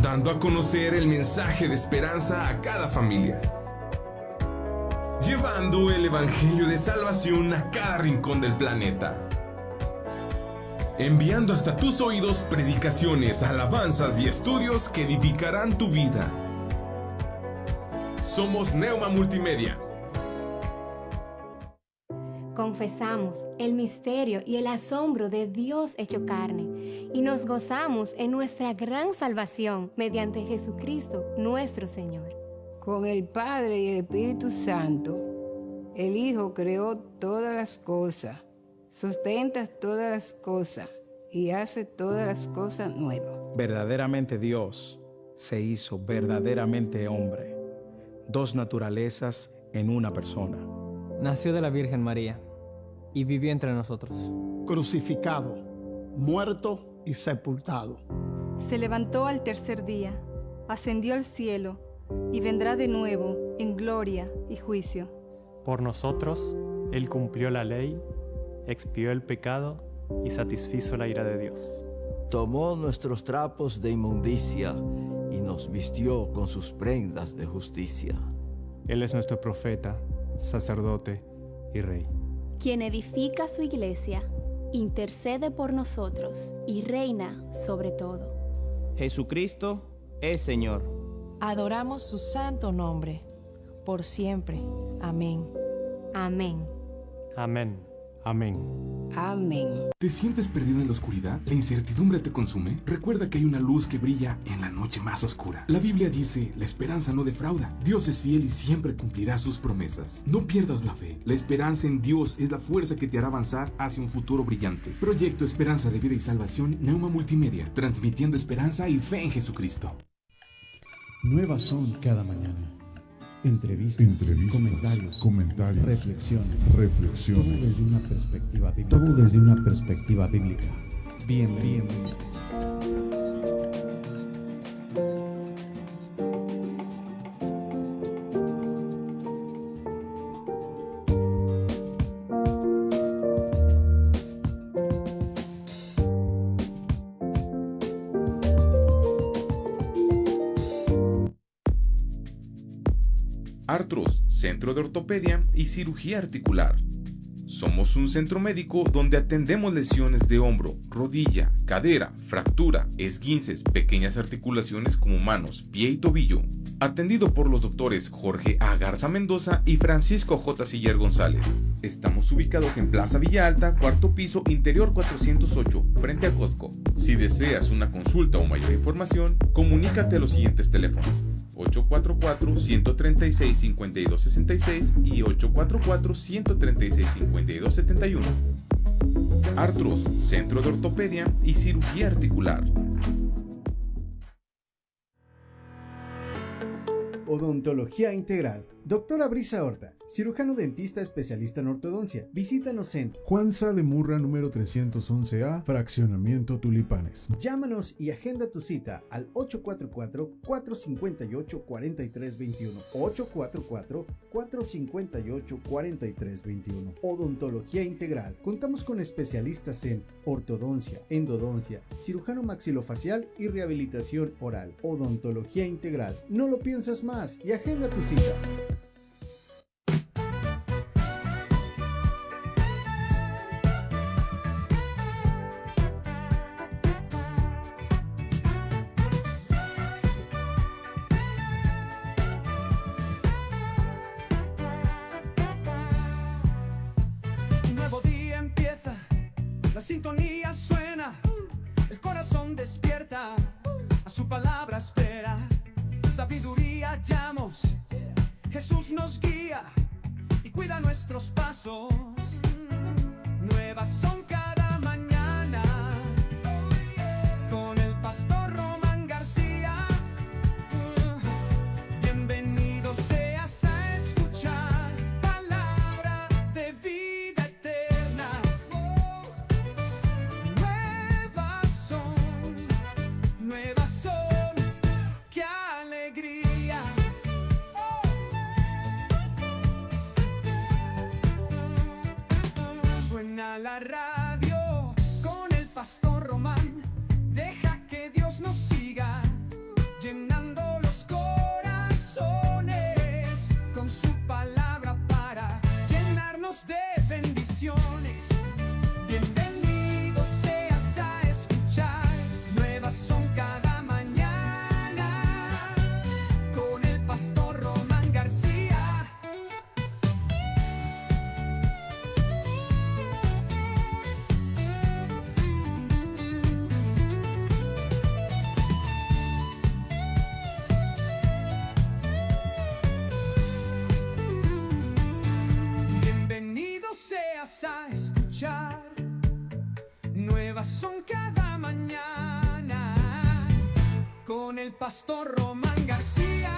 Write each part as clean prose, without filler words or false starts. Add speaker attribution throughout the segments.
Speaker 1: dando a conocer el mensaje de esperanza a cada familia. Llevando el evangelio de salvación a cada rincón del planeta. Enviando hasta tus oídos predicaciones, alabanzas y estudios que edificarán tu vida. Somos Neuma Multimedia.
Speaker 2: Confesamos el misterio y el asombro de Dios hecho carne y nos gozamos en nuestra gran salvación mediante Jesucristo nuestro Señor.
Speaker 3: Con el Padre y el Espíritu Santo, el Hijo creó todas las cosas, sustenta todas las cosas y hace todas las cosas nuevas.
Speaker 4: Verdaderamente Dios se hizo verdaderamente hombre, dos naturalezas en una persona.
Speaker 5: Nació de la Virgen María y vivió entre nosotros.
Speaker 6: Crucificado, muerto y sepultado.
Speaker 7: Se levantó al tercer día, ascendió al cielo y vendrá de nuevo en gloria y juicio.
Speaker 8: Por nosotros, Él cumplió la ley, expió el pecado y satisfizo la ira de Dios.
Speaker 9: Tomó nuestros trapos de inmundicia y nos vistió con sus prendas de justicia.
Speaker 8: Él es nuestro profeta, sacerdote y rey.
Speaker 10: Quien edifica su iglesia, intercede por nosotros y reina sobre todo.
Speaker 11: Jesucristo es Señor.
Speaker 12: Adoramos su santo nombre, por siempre. Amén.
Speaker 2: Amén.
Speaker 8: Amén. Amén.
Speaker 3: Amén.
Speaker 1: ¿Te sientes perdido en la oscuridad? ¿La incertidumbre te consume? Recuerda que hay una luz que brilla en la noche más oscura. La Biblia dice, la esperanza no defrauda. Dios es fiel y siempre cumplirá sus promesas. No pierdas la fe. La esperanza en Dios es la fuerza que te hará avanzar hacia un futuro brillante. Proyecto Esperanza de Vida y Salvación, Neuma Multimedia, transmitiendo esperanza y fe en Jesucristo.
Speaker 13: Nuevas son cada mañana. Entrevistas, comentarios, reflexiones. Todo desde una perspectiva bíblica. Bienvenido.
Speaker 1: Artros, Centro de Ortopedia y Cirugía Articular. Somos un centro médico donde atendemos lesiones de hombro, rodilla, cadera, fractura, esguinces, pequeñas articulaciones como manos, pie y tobillo. Atendido por los doctores Jorge A. Garza Mendoza y Francisco J. Siller González. Estamos ubicados en Plaza Villa Alta, cuarto piso, interior 408, frente a Costco. Si deseas una consulta o mayor información, comunícate a los siguientes teléfonos: 844-136-5266 y 844-136-5271. Artros, Centro de Ortopedia y Cirugía Articular.
Speaker 13: Odontología Integral. Doctora Brisa Horta, cirujano dentista especialista en ortodoncia. Visítanos en
Speaker 14: Juan Sá de Murra, número 311A, Fraccionamiento Tulipanes.
Speaker 13: Llámanos y agenda tu cita al 844-458-4321. 844-458-4321. Odontología Integral. Contamos con especialistas en ortodoncia, endodoncia, cirujano maxilofacial y rehabilitación oral. Odontología Integral. No lo piensas más y agenda tu cita.
Speaker 15: Un nuevo día empieza, la sintonía suena, el corazón despierta, a su palabra espera, sabiduría hallamos, Jesús nos guía y cuida nuestros pasos, nuevas son cada mañana, con el pastor Román García, bienvenido seas a escuchar palabra de vida eterna, nuevas son, qué alegría. Suena la radio con el pastor Román, deja que Dios nos siga, con el pastor Román García.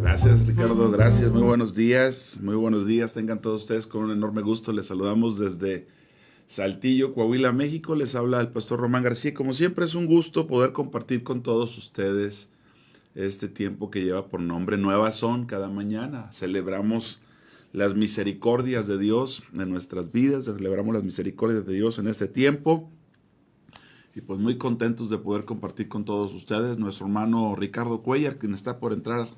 Speaker 16: Gracias, Ricardo, gracias, muy buenos días, tengan todos ustedes con un enorme gusto. Les saludamos desde Saltillo, Coahuila, México. Les habla el pastor Román García. Como siempre, es un gusto poder compartir con todos ustedes este tiempo que lleva por nombre Nuevas Son. Cada mañana celebramos las misericordias de Dios en nuestras vidas, celebramos las misericordias de Dios en este tiempo. Y pues muy contentos de poder compartir con todos ustedes. Nuestro hermano Ricardo Cuellar, quien está por entrar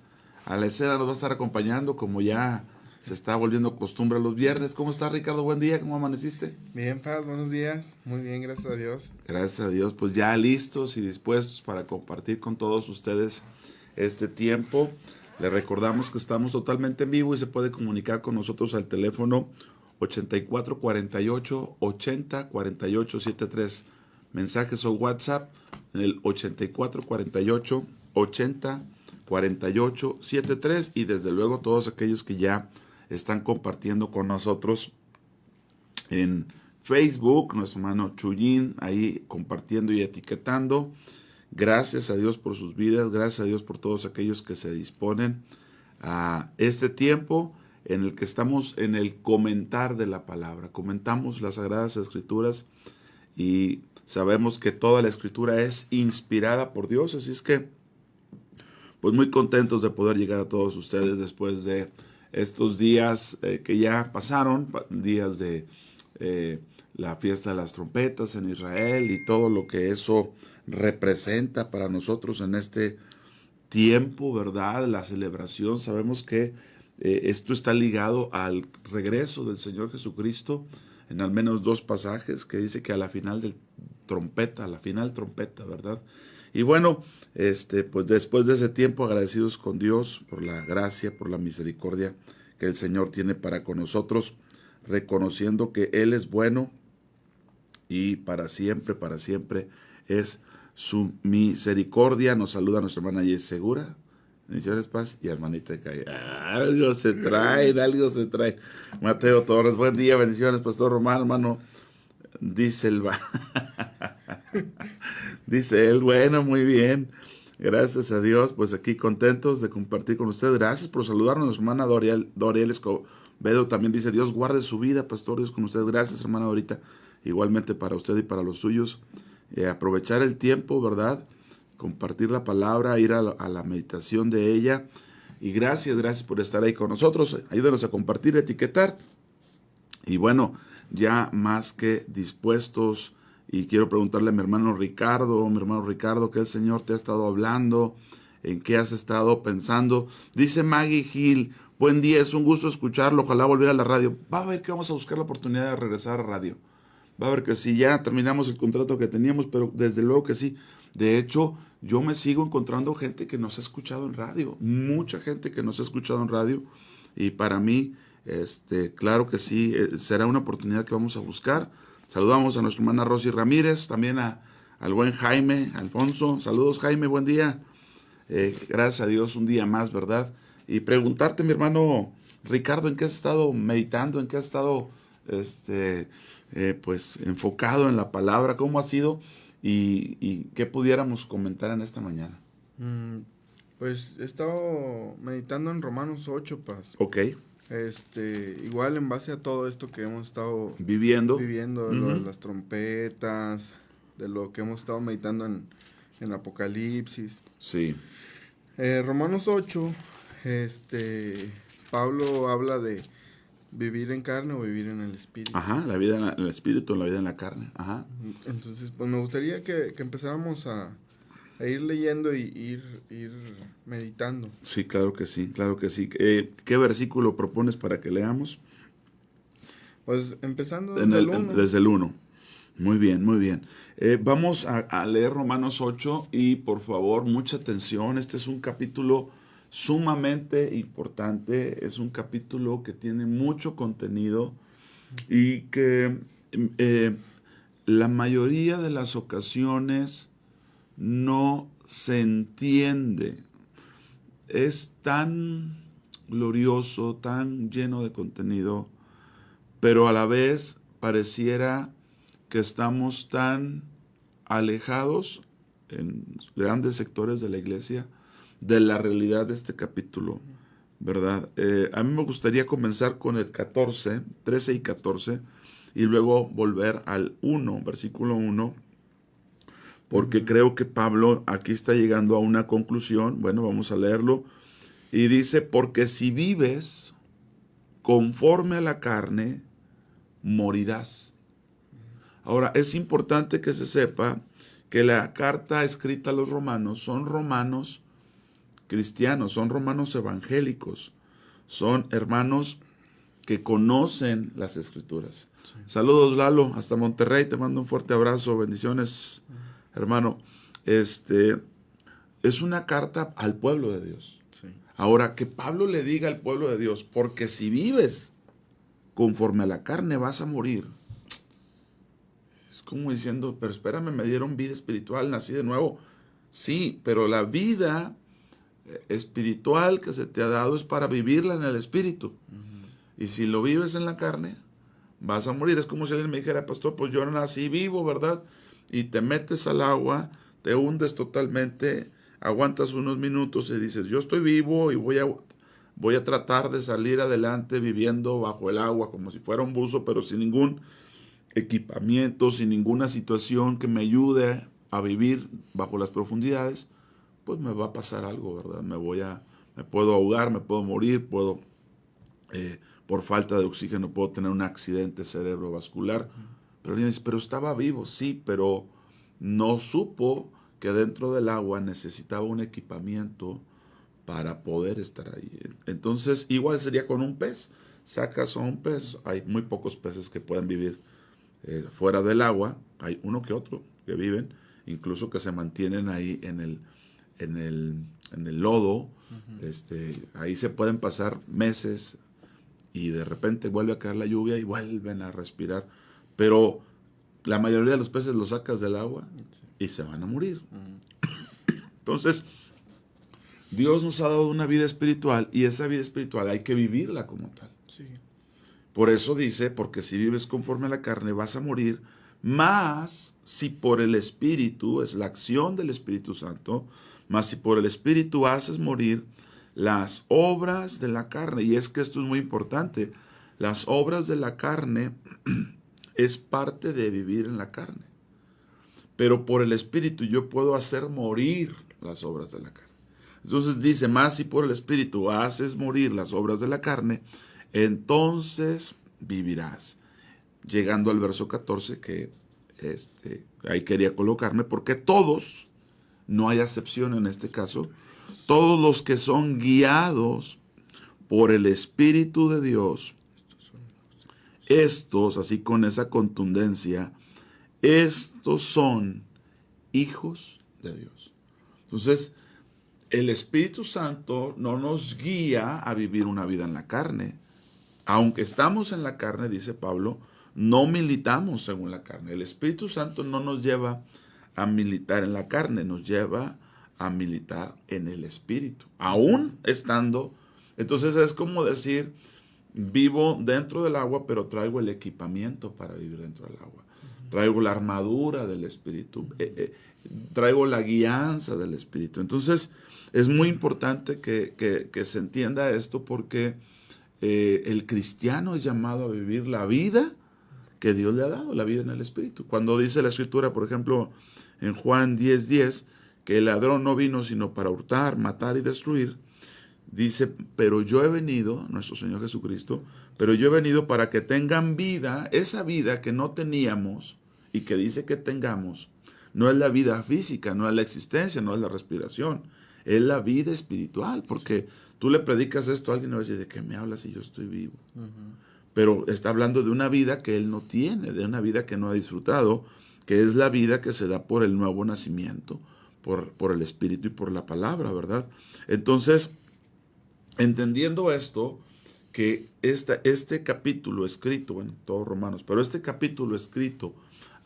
Speaker 16: a la escena, nos va a estar acompañando como ya se está volviendo costumbre los viernes. ¿Cómo estás, Ricardo? Buen día, ¿cómo amaneciste?
Speaker 17: Bien, Paz, buenos días. Muy bien, gracias a Dios.
Speaker 16: Gracias a Dios, pues ya listos y dispuestos para compartir con todos ustedes este tiempo. Les recordamos que estamos totalmente en vivo y se puede comunicar con nosotros al teléfono 8448-804873. Mensajes o WhatsApp en el 8448-804873 y desde luego todos aquellos que ya están compartiendo con nosotros en Facebook, nuestro hermano Chuyín ahí compartiendo y etiquetando. Gracias a Dios por sus vidas, gracias a Dios por todos aquellos que se disponen a este tiempo en el que estamos en el comentar de la palabra. Comentamos las Sagradas Escrituras y sabemos que toda la Escritura es inspirada por Dios, así es que pues muy contentos de poder llegar a todos ustedes después de estos días que ya pasaron, días de la fiesta de las trompetas en Israel y todo lo que eso representa para nosotros en este tiempo, ¿verdad? La celebración, sabemos que esto está ligado al regreso del Señor Jesucristo en al menos dos pasajes que dice que a la final trompeta, ¿verdad? Y bueno, pues después de ese tiempo agradecidos con Dios por la gracia, por la misericordia que el Señor tiene para con nosotros, reconociendo que Él es bueno y para siempre es su misericordia. Nos saluda nuestra hermana Yes Segura. Bendiciones, paz y hermanita Calle. Algo se trae. Mateo Torres, buen día, bendiciones, pastor Román, hermano. Dice él, bueno, muy bien. Gracias a Dios, pues aquí contentos de compartir con ustedes. Gracias por saludarnos, nuestra hermana Doriel Escobedo también dice, Dios guarde su vida, pastor, Dios con usted. Gracias, hermana Dorita, igualmente para usted y para los suyos. Aprovechar el tiempo, ¿verdad? Compartir la palabra, ir a la meditación de ella. Y gracias por estar ahí con nosotros. Ayúdenos a compartir, etiquetar. Y bueno, ya más que dispuestos. Y quiero preguntarle a mi hermano Ricardo, ¿qué el Señor te ha estado hablando? ¿En qué has estado pensando? Dice Maggie Gil, buen día, es un gusto escucharlo, ojalá volviera a la radio. Va a ver que vamos a buscar la oportunidad de regresar a radio. Va a ver que sí, ya terminamos el contrato que teníamos, pero desde luego que sí. De hecho, yo me sigo encontrando gente que nos ha escuchado en radio, mucha gente que nos ha escuchado en radio, y para mí, claro que sí, será una oportunidad que vamos a buscar. Saludamos a nuestra hermana Rosy Ramírez, también al buen Jaime Alfonso. Saludos, Jaime, buen día. Gracias a Dios, un día más, ¿verdad? Y preguntarte, mi hermano Ricardo, ¿en qué has estado meditando? ¿En qué has estado pues enfocado en la palabra? ¿Cómo ha sido? ¿Y qué pudiéramos comentar en esta mañana?
Speaker 17: Pues he estado meditando en Romanos 8, Paz.
Speaker 16: Ok.
Speaker 17: Igual en base a todo esto que hemos estado
Speaker 16: viviendo
Speaker 17: lo de las trompetas, de lo que hemos estado meditando en Apocalipsis.
Speaker 16: Sí.
Speaker 17: Romanos 8, Pablo habla de vivir en carne o vivir en el espíritu.
Speaker 16: Ajá, la vida en el espíritu, la vida en la carne. Ajá.
Speaker 17: Entonces, pues me gustaría que empezáramos a ir leyendo y ir meditando.
Speaker 16: Sí, claro que sí, claro que sí. ¿Qué versículo propones para que leamos?
Speaker 17: Pues empezando desde el 1.
Speaker 16: Desde el 1. Muy bien, muy bien. Vamos a leer Romanos 8 y por favor, mucha atención. Este es un capítulo sumamente importante. Es un capítulo que tiene mucho contenido y que la mayoría de las ocasiones no se entiende. Es tan glorioso, tan lleno de contenido, pero a la vez pareciera que estamos tan alejados en grandes sectores de la iglesia de la realidad de este capítulo, ¿verdad? A mí me gustaría comenzar con el 14, 13 y 14, y luego volver al 1, versículo 1, porque creo que Pablo aquí está llegando a una conclusión. Bueno, vamos a leerlo. Y dice, porque si vives conforme a la carne, morirás. Ahora, es importante que se sepa que la carta escrita a los romanos son romanos cristianos, son romanos evangélicos, son hermanos que conocen las escrituras. Sí. Saludos, Lalo, hasta Monterrey, te mando un fuerte abrazo, bendiciones, hermano. Es una carta al pueblo de Dios. Sí. Ahora, que Pablo le diga al pueblo de Dios, porque si vives conforme a la carne vas a morir. Es como diciendo, pero espérame, me dieron vida espiritual, nací de nuevo. Sí, pero la vida espiritual que se te ha dado es para vivirla en el espíritu. Y si lo vives en la carne, vas a morir. Es como si alguien me dijera, pastor, pues yo nací vivo, ¿verdad? Y te metes al agua, te hundes totalmente, aguantas unos minutos y dices, yo estoy vivo y voy a tratar de salir adelante viviendo bajo el agua como si fuera un buzo, pero sin ningún equipamiento, sin ninguna situación que me ayude a vivir bajo las profundidades, pues me va a pasar algo, ¿verdad? Me puedo ahogar, me puedo morir, por falta de oxígeno puedo tener un accidente cerebrovascular. Pero alguien dice, pero estaba vivo, sí, pero no supo que dentro del agua necesitaba un equipamiento para poder estar ahí. Entonces, igual sería con un pez. Sacas a un pez, hay muy pocos peces que pueden vivir fuera del agua, hay uno que otro que viven, incluso que se mantienen ahí en el lodo. Ahí se pueden pasar meses y de repente vuelve a caer la lluvia y vuelven a respirar, pero la mayoría de los peces los sacas del agua y se van a morir. Entonces, Dios nos ha dado una vida espiritual y esa vida espiritual hay que vivirla como tal. Sí. Por eso dice, porque si vives conforme a la carne vas a morir, mas si por el Espíritu, es la acción del Espíritu Santo, mas si por el Espíritu haces morir las obras de la carne. Y es que esto es muy importante. Las obras de la carne es parte de vivir en la carne. Pero por el Espíritu yo puedo hacer morir las obras de la carne. Entonces dice, más si por el Espíritu haces morir las obras de la carne, entonces vivirás. Llegando al verso 14, que ahí quería colocarme, porque todos, no hay excepción en este caso, todos los que son guiados por el Espíritu de Dios, estos, así con esa contundencia, estos son hijos de Dios. Entonces, el Espíritu Santo no nos guía a vivir una vida en la carne. Aunque estamos en la carne, dice Pablo, no militamos según la carne. El Espíritu Santo no nos lleva a militar en la carne, nos lleva a militar en el Espíritu. Aún estando, entonces es como decir, vivo dentro del agua, pero traigo el equipamiento para vivir dentro del agua. Traigo la armadura del Espíritu, traigo la guianza del Espíritu. Entonces es muy importante que se entienda esto, porque el cristiano es llamado a vivir la vida que Dios le ha dado, la vida en el Espíritu. Cuando dice la Escritura, por ejemplo, en Juan 10:10, que el ladrón no vino sino para hurtar, matar y destruir, dice, pero yo he venido, nuestro Señor Jesucristo, pero yo he venido para que tengan vida, esa vida que no teníamos y que dice que tengamos, no es la vida física, no es la existencia, no es la respiración, es la vida espiritual, porque tú le predicas esto a alguien y va a decir, ¿de qué me hablas si yo estoy vivo? pero está hablando de una vida que él no tiene, de una vida que no ha disfrutado, que es la vida que se da por el nuevo nacimiento, por el Espíritu y por la palabra, ¿verdad? Entonces, entendiendo esto, que este capítulo escrito, bueno, todos Romanos, pero este capítulo escrito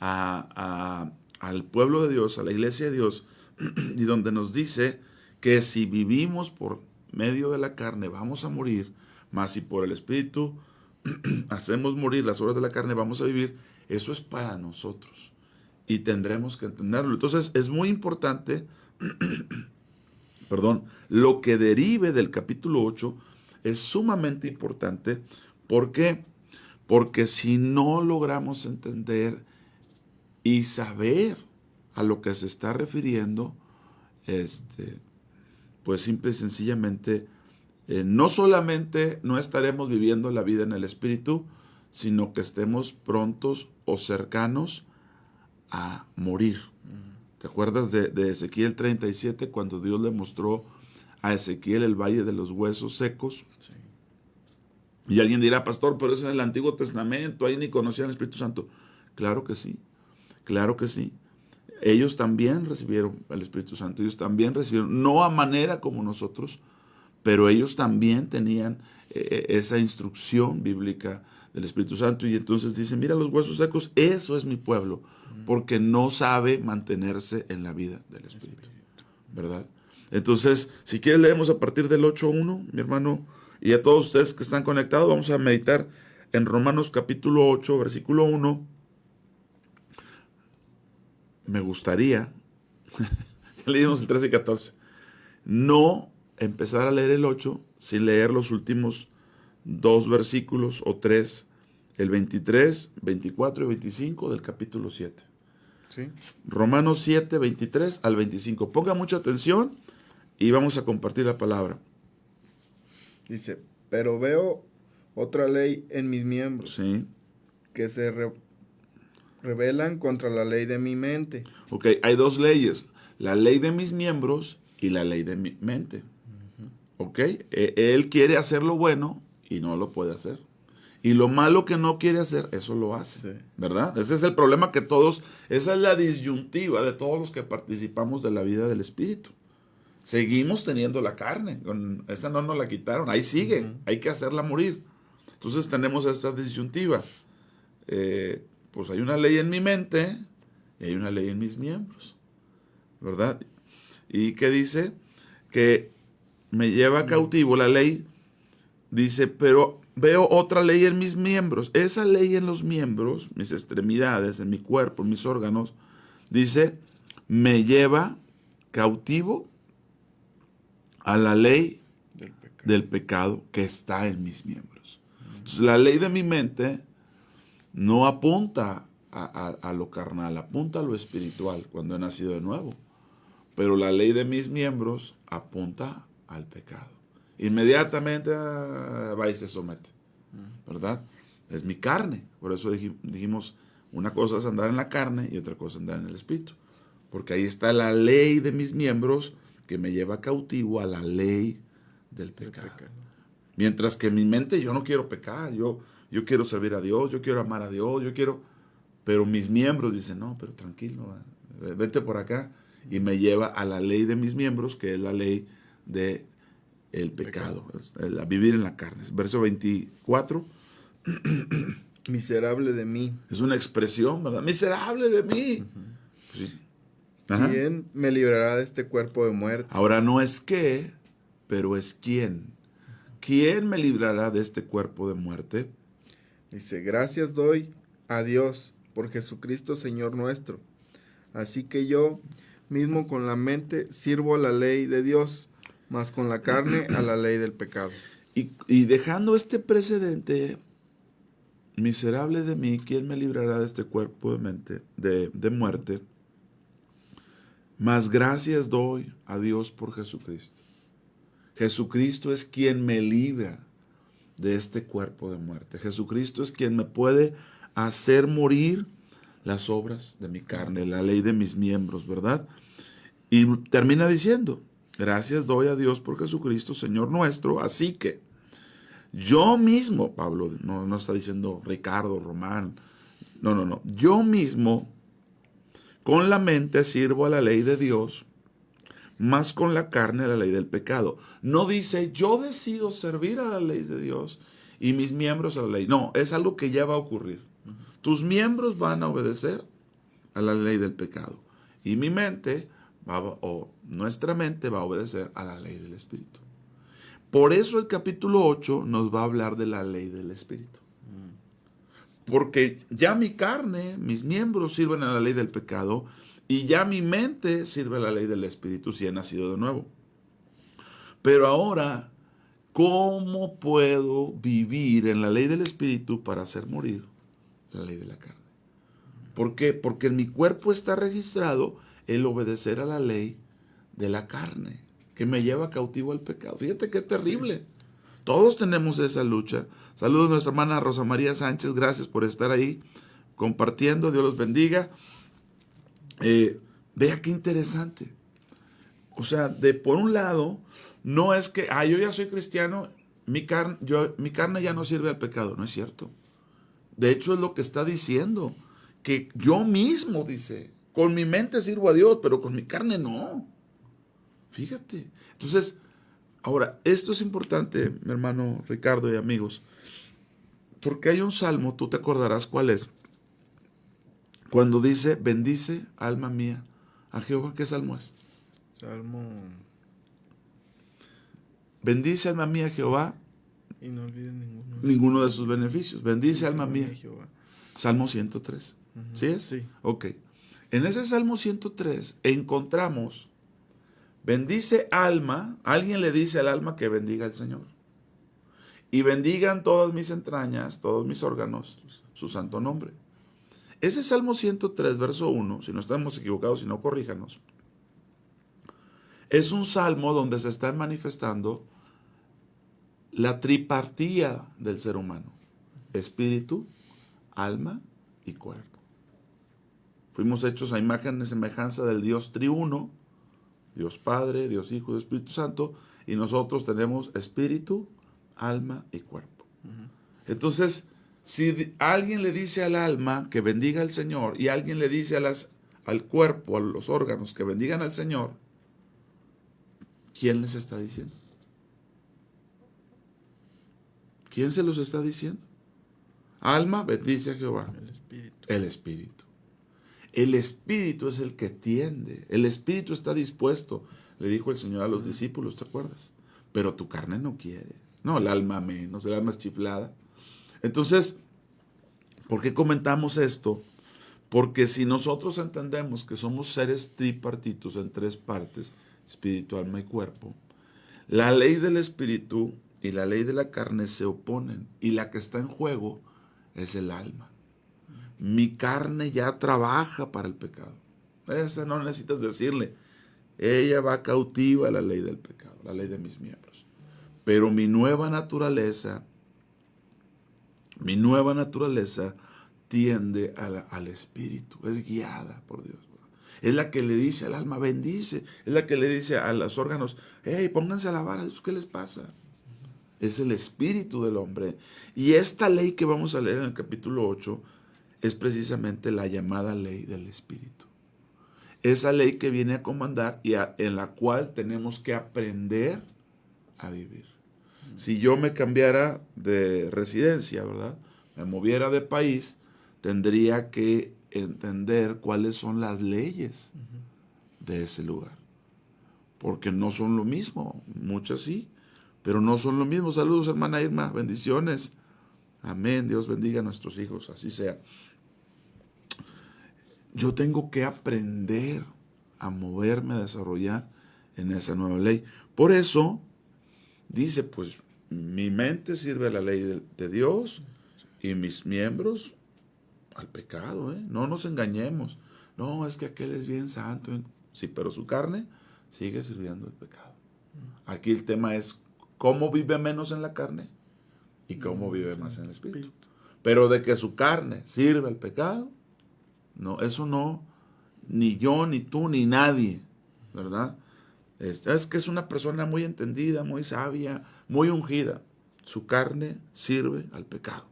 Speaker 16: al pueblo de Dios, a la iglesia de Dios, y donde nos dice que si vivimos por medio de la carne vamos a morir, mas si por el Espíritu hacemos morir las obras de la carne vamos a vivir, eso es para nosotros y tendremos que entenderlo. Entonces es muy importante, lo que derive del capítulo 8 es sumamente importante. ¿Por qué? Porque si no logramos entender y saber a lo que se está refiriendo, pues simple y sencillamente no solamente no estaremos viviendo la vida en el Espíritu, sino que estemos prontos o cercanos a morir. ¿Te acuerdas de Ezequiel 37, cuando Dios le mostró a Ezequiel el valle de los huesos secos? Sí. Y alguien dirá, pastor, pero es en el Antiguo Testamento, ahí ni conocían el Espíritu Santo. Claro que sí, claro que sí. Ellos también recibieron el Espíritu Santo, ellos también recibieron, no a manera como nosotros, pero ellos también tenían esa instrucción bíblica del Espíritu Santo. Y entonces dicen, mira los huesos secos, eso es mi pueblo, porque no sabe mantenerse en la vida del Espíritu, ¿verdad? Entonces, si quieres leemos a partir del 8.1, mi hermano, y a todos ustedes que están conectados, vamos a meditar en Romanos capítulo 8, versículo 1. Me gustaría, leímos el 13 y 14, no empezar a leer el 8 sin leer los últimos 2 versículos o 3, el 23, 24 y 25 del capítulo 7. ¿Sí? Romanos 7, 23 al 25. Ponga mucha atención y vamos a compartir la palabra.
Speaker 17: Dice, pero veo otra ley en mis miembros,
Speaker 16: sí,
Speaker 17: que se rebelan contra la ley de mi mente.
Speaker 16: Ok, hay 2 leyes, la ley de mis miembros y la ley de mi mente. Ok, él quiere hacer lo bueno y no lo puede hacer. Y lo malo que no quiere hacer, eso lo hace, sí, ¿verdad? Ese es el problema que todos, esa es la disyuntiva de todos los que participamos de la vida del Espíritu. Seguimos teniendo la carne, esa no nos la quitaron, ahí sigue, hay que hacerla morir. Entonces tenemos esa disyuntiva. Pues hay una ley en mi mente y hay una ley en mis miembros, ¿verdad? ¿Y qué dice? Que me lleva cautivo la ley, dice, pero veo otra ley en mis miembros. Esa ley en los miembros, mis extremidades, en mi cuerpo, en mis órganos, dice, me lleva cautivo a la ley del pecado que está en mis miembros. Entonces, la ley de mi mente no apunta a lo carnal, apunta a lo espiritual cuando he nacido de nuevo. Pero la ley de mis miembros apunta al pecado. Inmediatamente va y se somete, ¿verdad? Es mi carne. Por eso dijimos, una cosa es andar en la carne y otra cosa es andar en el espíritu. Porque ahí está la ley de mis miembros que me lleva cautivo a la ley del pecado. Mientras que en mi mente yo no quiero pecar, yo quiero servir a Dios, yo quiero amar a Dios, pero mis miembros dicen, no, pero tranquilo, vete por acá. Y me lleva a la ley de mis miembros, que es la ley de el pecado, a vivir en la carne. Verso 24.
Speaker 17: Miserable de mí.
Speaker 16: Es una expresión, ¿verdad? Miserable de mí. Pues sí.
Speaker 17: ¿Quién me librará de este cuerpo de muerte?
Speaker 16: Ahora no es qué, pero es quién. ¿Quién me librará de este cuerpo de muerte?
Speaker 17: Dice, gracias doy a Dios por Jesucristo Señor nuestro. Así que yo mismo con la mente sirvo a la ley de Dios, mas con la carne a la ley del pecado.
Speaker 16: Y dejando este precedente, miserable de mí, ¿quién me librará de este cuerpo de muerte? Mas gracias doy a Dios por Jesucristo. Jesucristo es quien me libra de este cuerpo de muerte. Jesucristo es quien me puede hacer morir las obras de mi carne, la ley de mis miembros, ¿verdad? Y termina diciendo, gracias doy a Dios por Jesucristo, Señor nuestro, así que Yo mismo, Pablo, no está diciendo Ricardo, Román, no. Yo mismo, con la mente sirvo a la ley de Dios, más con la carne a la ley del pecado. No dice, yo decido servir a la ley de Dios y mis miembros a la ley. No, es algo que ya va a ocurrir. Tus miembros van a obedecer a la ley del pecado. Y mi mente, nuestra mente va a obedecer a la ley del Espíritu. Por eso el capítulo 8 nos va a hablar de la ley del Espíritu. Porque ya mi carne, mis miembros sirven a la ley del pecado y ya mi mente sirve a la ley del Espíritu si he nacido de nuevo. Pero ahora, ¿cómo puedo vivir en la ley del Espíritu para hacer morir la ley de la carne? ¿Por qué? Porque en mi cuerpo está registrado el obedecer a la ley de la carne, que me lleva cautivo al pecado. Fíjate qué terrible. Todos tenemos esa lucha. Saludos a nuestra hermana Rosa María Sánchez. Gracias por estar ahí compartiendo. Dios los bendiga. Vea qué interesante. O sea, por un lado, no es que, yo ya soy cristiano, mi carne ya no sirve al pecado. No es cierto. De hecho, es lo que está diciendo. Que yo mismo, dice, con mi mente sirvo a Dios, pero con mi carne no. Fíjate. Entonces, ahora, esto es importante, mi hermano Ricardo y amigos, porque hay un salmo, tú te acordarás cuál es, cuando dice, bendice, alma mía, a Jehová. ¿Qué salmo es?
Speaker 17: Salmo.
Speaker 16: Bendice, alma mía, a Jehová.
Speaker 17: Y no olvides
Speaker 16: ninguno de sus beneficios. Bendice, alma mía. Jehová. Salmo 103. ¿Sí es?
Speaker 17: Sí.
Speaker 16: Ok. En ese Salmo 103 encontramos, bendice alma, alguien le dice al alma que bendiga al Señor. Y bendigan todas mis entrañas, todos mis órganos, su santo nombre. Ese Salmo 103, verso 1, si no estamos equivocados, si no, corríjanos. Es un salmo donde se está manifestando la tripartía del ser humano. Espíritu, alma y cuerpo. Fuimos hechos a imagen y semejanza del Dios triuno, Dios Padre, Dios Hijo y Espíritu Santo, y nosotros tenemos espíritu, alma y cuerpo. Entonces, si alguien le dice al alma que bendiga al Señor y alguien le dice al cuerpo, a los órganos que bendigan al Señor, ¿quién les está diciendo? ¿Quién se los está diciendo? Alma, bendice a Jehová.
Speaker 17: El Espíritu.
Speaker 16: El Espíritu. El Espíritu es el que tiende. El Espíritu está dispuesto. Le dijo el Señor a los discípulos, ¿te acuerdas? Pero tu carne no quiere. No, el alma menos, el alma es chiflada. Entonces, ¿por qué comentamos esto? Porque si nosotros entendemos que somos seres tripartitos en tres partes, espíritu, alma y cuerpo, la ley del espíritu y la ley de la carne se oponen, y la que está en juego es el alma. Mi carne ya trabaja para el pecado. Esa no necesitas decirle. Ella va cautiva a la ley del pecado, la ley de mis miembros. Pero mi nueva naturaleza tiende al espíritu, es guiada por Dios. Es la que le dice al alma, bendice. Es la que le dice a los órganos, hey, pónganse a lavar, ¿qué les pasa? Es el espíritu del hombre. Y esta ley que vamos a leer en el capítulo 8 es precisamente la llamada ley del espíritu. Esa ley que viene a comandar y en la cual tenemos que aprender a vivir. Si yo me cambiara de residencia, ¿verdad? Me moviera de país, tendría que entender cuáles son las leyes de ese lugar. Porque no son lo mismo. Muchas sí, pero no son lo mismo. Saludos, hermana Irma. Bendiciones. Amén. Dios bendiga a nuestros hijos. Así sea. Yo tengo que aprender a moverme, a desarrollar en esa nueva ley. Por eso, dice, pues, mi mente sirve a la ley de Dios y mis miembros al pecado. No nos engañemos. No, es que aquel es bien santo. Sí, pero su carne sigue sirviendo al pecado. Aquí el tema es cómo vive menos en la carne y cómo vive más en el espíritu. Pero de que su carne sirve al pecado, no, eso no, ni yo, ni tú, ni nadie, ¿verdad? Es que es una persona muy entendida, muy sabia, muy ungida. su carne sirve al pecado.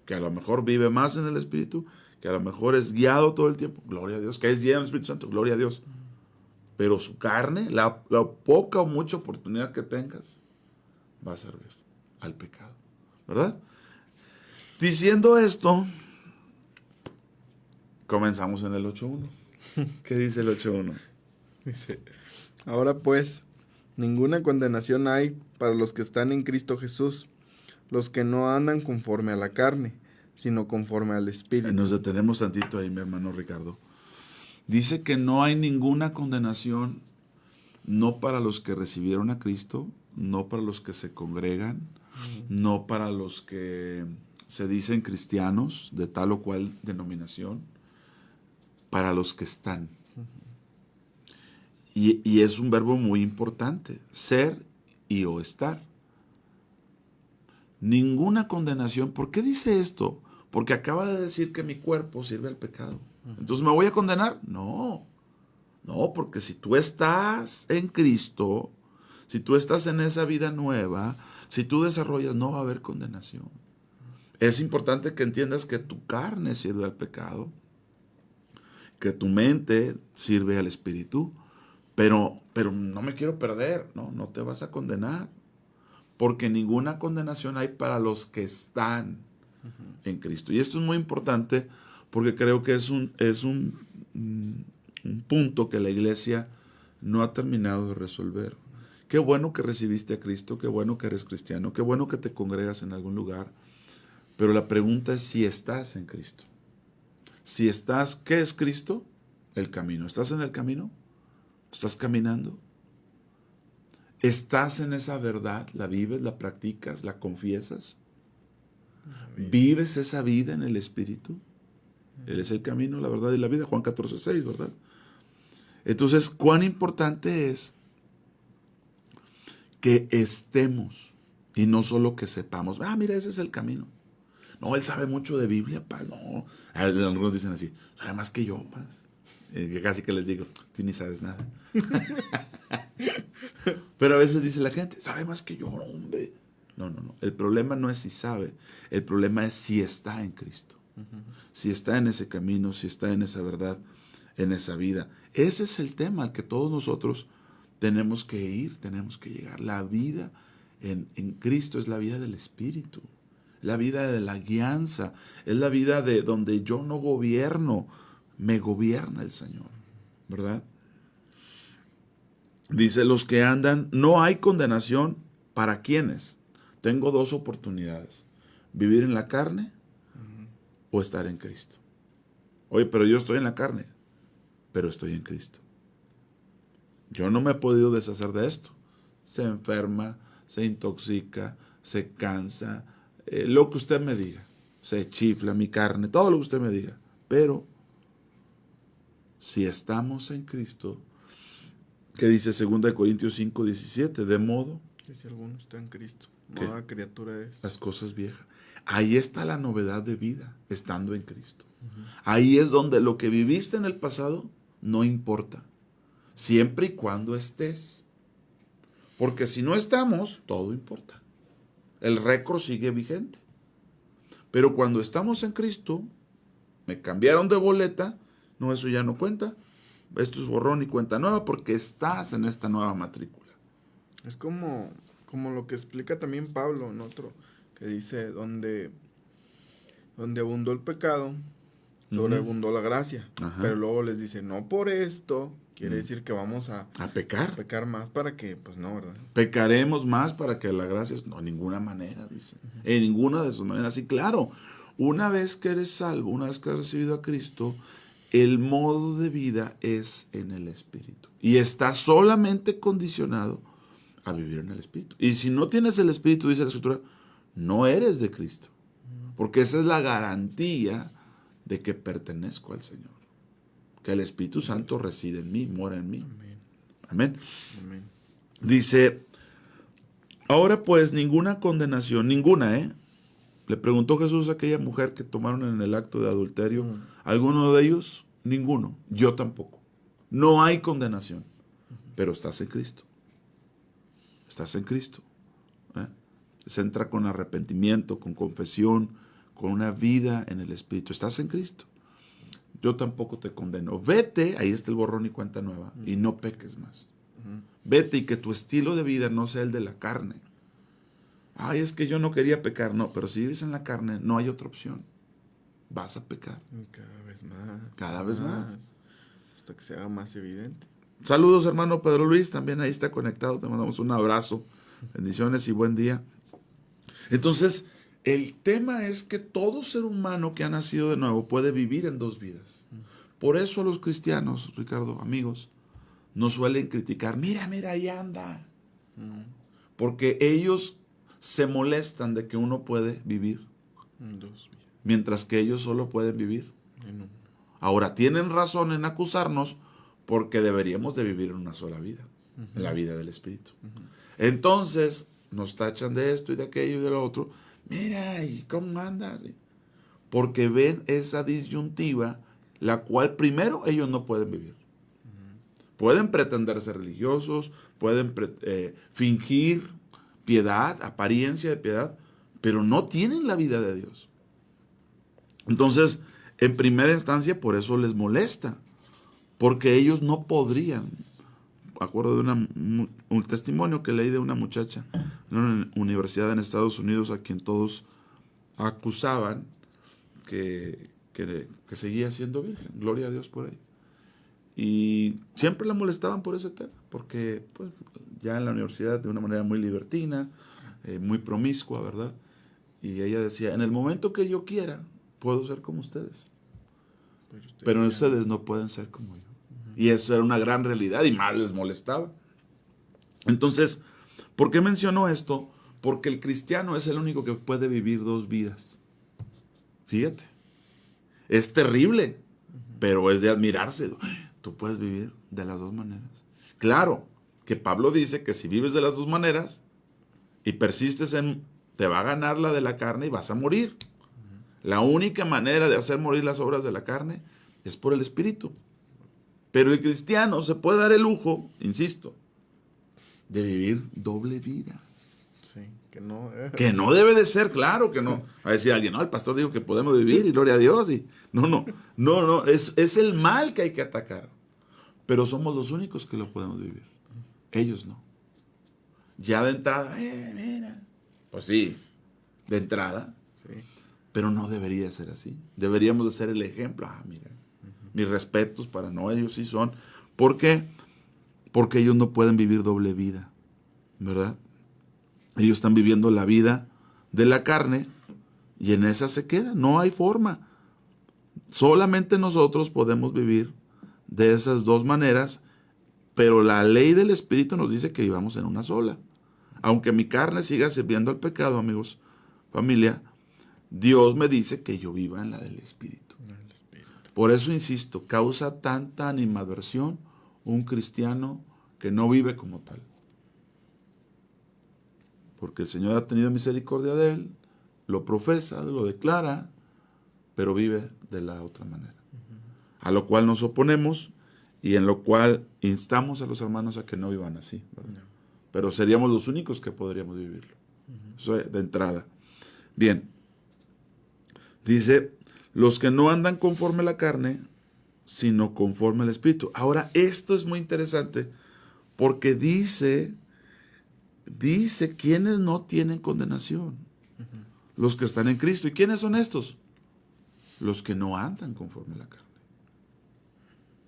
Speaker 16: Que a lo mejor vive más en el Espíritu, que a lo mejor es guiado todo el tiempo, gloria a Dios, que es guiado en el Espíritu Santo, gloria a Dios. Pero su carne, la poca o mucha oportunidad que tengas, va a servir al pecado, ¿verdad? Diciendo esto, comenzamos en el 8.1. ¿Qué dice el 8.1?
Speaker 17: Dice, ahora pues, ninguna condenación hay para los que están en Cristo Jesús, los que no andan conforme a la carne, sino conforme al Espíritu.
Speaker 16: Nos detenemos tantito ahí, mi hermano Ricardo. Dice que no hay ninguna condenación, no para los que recibieron a Cristo, no para los que se congregan, no para los que se dicen cristianos de tal o cual denominación, para los que están. Y es un verbo muy importante, ser y o estar. Ninguna condenación. ¿Por qué dice esto? Porque acaba de decir que mi cuerpo sirve al pecado. Entonces, ¿me voy a condenar? No, porque si tú estás en Cristo, si tú estás en esa vida nueva, si tú desarrollas, no va a haber condenación. Es importante que entiendas que tu carne sirve al pecado, que tu mente sirve al Espíritu, pero no me quiero perder, no te vas a condenar, porque ninguna condenación hay para los que están en Cristo. Y esto es muy importante porque creo que es un punto que la iglesia no ha terminado de resolver. Qué bueno que recibiste a Cristo, qué bueno que eres cristiano, qué bueno que te congregas en algún lugar, pero la pregunta es si estás en Cristo. Si estás, ¿qué es Cristo? El camino. ¿Estás en el camino? ¿Estás caminando? ¿Estás en esa verdad? ¿La vives, la practicas, la confiesas? ¿Vives esa vida en el Espíritu? Él es el camino, la verdad y la vida. Juan 14:6, ¿verdad? Entonces, ¿cuán importante es que estemos y no solo que sepamos? Mira, ese es el camino. No, él sabe mucho de Biblia, paz. No, algunos dicen así, sabe más que yo, paz. Casi que les digo, tú ni sabes nada. Pero a veces dice la gente, sabe más que yo, hombre. No. El problema no es si sabe, el problema es si está en Cristo. Si está en ese camino, si está en esa verdad, en esa vida. Ese es el tema al que todos nosotros tenemos que ir, tenemos que llegar. La vida en Cristo es la vida del Espíritu, la vida de la guianza, es la vida de donde yo no gobierno, me gobierna el Señor, ¿verdad? Dice, los que andan, no hay condenación para quienes. Tengo dos oportunidades, vivir en la carne o estar en Cristo. Oye, pero yo estoy en la carne, pero estoy en Cristo. Yo no me he podido deshacer de esto. Se enferma, se intoxica, se cansa, lo que usted me diga. Se chifla mi carne, todo lo que usted me diga. Pero si estamos en Cristo, que dice 2 Corintios 5:17, de modo
Speaker 17: que si alguno está en Cristo, nueva criatura es.
Speaker 16: Las cosas viejas. Ahí está la novedad de vida, estando en Cristo. Ahí es donde lo que viviste en el pasado no importa, siempre y cuando estés. Porque si no estamos, todo importa. El récord sigue vigente. Pero cuando estamos en Cristo, me cambiaron de boleta, no, eso ya no cuenta. Esto es borrón y cuenta nueva porque estás en esta nueva matrícula.
Speaker 17: Es como lo que explica también Pablo en otro, que dice, donde abundó el pecado, sobreabundó la gracia. Ajá. Pero luego les dice, no por esto, quiere decir que vamos a
Speaker 16: pecar.
Speaker 17: Pecar más para que, pues no, ¿verdad?
Speaker 16: Pecaremos más para que la gracia, no, en ninguna manera, dice. En ninguna de sus maneras. Sí, claro, una vez que eres salvo, una vez que has recibido a Cristo, el modo de vida es en el Espíritu. Y está solamente condicionado a vivir en el Espíritu. Y si no tienes el Espíritu, dice la Escritura, no eres de Cristo. Porque esa es la garantía de que pertenezco al Señor. Que el Espíritu Santo reside en mí, mora en mí. Amén. Amén. Dice, ahora pues ninguna condenación, ninguna, Le preguntó Jesús a aquella mujer que tomaron en el acto de adulterio. ¿Alguno de ellos? Ninguno. Yo tampoco. No hay condenación. Pero estás en Cristo. Estás en Cristo. se entra con arrepentimiento, con confesión, con una vida en el Espíritu. Estás en Cristo. Yo tampoco te condeno. Vete, ahí está el borrón y cuenta nueva, y no peques más. Vete y que tu estilo de vida no sea el de la carne. Ay, es que yo no quería pecar. No, pero si vives en la carne, no hay otra opción. Vas a pecar.
Speaker 17: Cada vez más.
Speaker 16: Cada vez más.
Speaker 17: Hasta que se haga más evidente.
Speaker 16: Saludos, hermano Pedro Luis, también ahí está conectado. Te mandamos un abrazo. Bendiciones y buen día. Entonces, el tema es que todo ser humano que ha nacido de nuevo puede vivir en dos vidas. Por eso a los cristianos, Ricardo, amigos, nos suelen criticar. Mira, ahí anda. Porque ellos se molestan de que uno puede vivir, mientras que ellos solo pueden vivir. Ahora, tienen razón en acusarnos porque deberíamos de vivir en una sola vida, en la vida del Espíritu. Entonces, nos tachan de esto y de aquello y de lo otro. Mira, ¿y cómo andas? Porque ven esa disyuntiva, la cual primero ellos no pueden vivir. Pueden pretender ser religiosos, pueden fingir piedad, apariencia de piedad, pero no tienen la vida de Dios. Entonces, en primera instancia, por eso les molesta, porque ellos no podrían. Acuerdo de un testimonio que leí de una muchacha en una universidad en Estados Unidos a quien todos acusaban que seguía siendo virgen. Gloria a Dios por ahí. Y siempre la molestaban por ese tema, porque pues, ya en la universidad de una manera muy libertina, muy promiscua, ¿verdad? Y ella decía, en el momento que yo quiera, puedo ser como ustedes. Pero ustedes no pueden ser como yo. Y eso era una gran realidad y más les molestaba. Entonces, ¿por qué menciono esto? Porque el cristiano es el único que puede vivir dos vidas. Fíjate. Es terrible, pero es de admirarse. Tú puedes vivir de las dos maneras. Claro, que Pablo dice que si vives de las dos maneras y persistes te va a ganar la de la carne y vas a morir. La única manera de hacer morir las obras de la carne es por el Espíritu. Pero el cristiano se puede dar el lujo, insisto, de vivir doble vida.
Speaker 17: Sí, que no.
Speaker 16: Que no debe de ser, claro que no. Va a decir alguien, no, el pastor dijo que podemos vivir y gloria a Dios. Y no, es el mal que hay que atacar. Pero somos los únicos que lo podemos vivir. Ellos no. Ya de entrada, mira. Pues sí, de entrada.
Speaker 17: Sí.
Speaker 16: Pero no debería ser así. Deberíamos de ser el ejemplo. Mira. Mis respetos para no, ellos sí son. ¿Por qué? Porque ellos no pueden vivir doble vida, ¿verdad? Ellos están viviendo la vida de la carne y en esa se queda. No hay forma. Solamente nosotros podemos vivir de esas dos maneras, pero la ley del Espíritu nos dice que vivamos en una sola. Aunque mi carne siga sirviendo al pecado, amigos, familia, Dios me dice que yo viva en la del Espíritu. Por eso insisto, causa tanta animadversión un cristiano que no vive como tal. Porque el Señor ha tenido misericordia de él, lo profesa, lo declara, pero vive de la otra manera. A lo cual nos oponemos y en lo cual instamos a los hermanos a que no vivan así, ¿verdad? Pero seríamos los únicos que podríamos vivirlo. Eso de entrada. Bien. Dice, los que no andan conforme a la carne, sino conforme al Espíritu. Ahora, esto es muy interesante porque dice quiénes no tienen condenación. Los que están en Cristo. ¿Y quiénes son estos? Los que no andan conforme a la carne.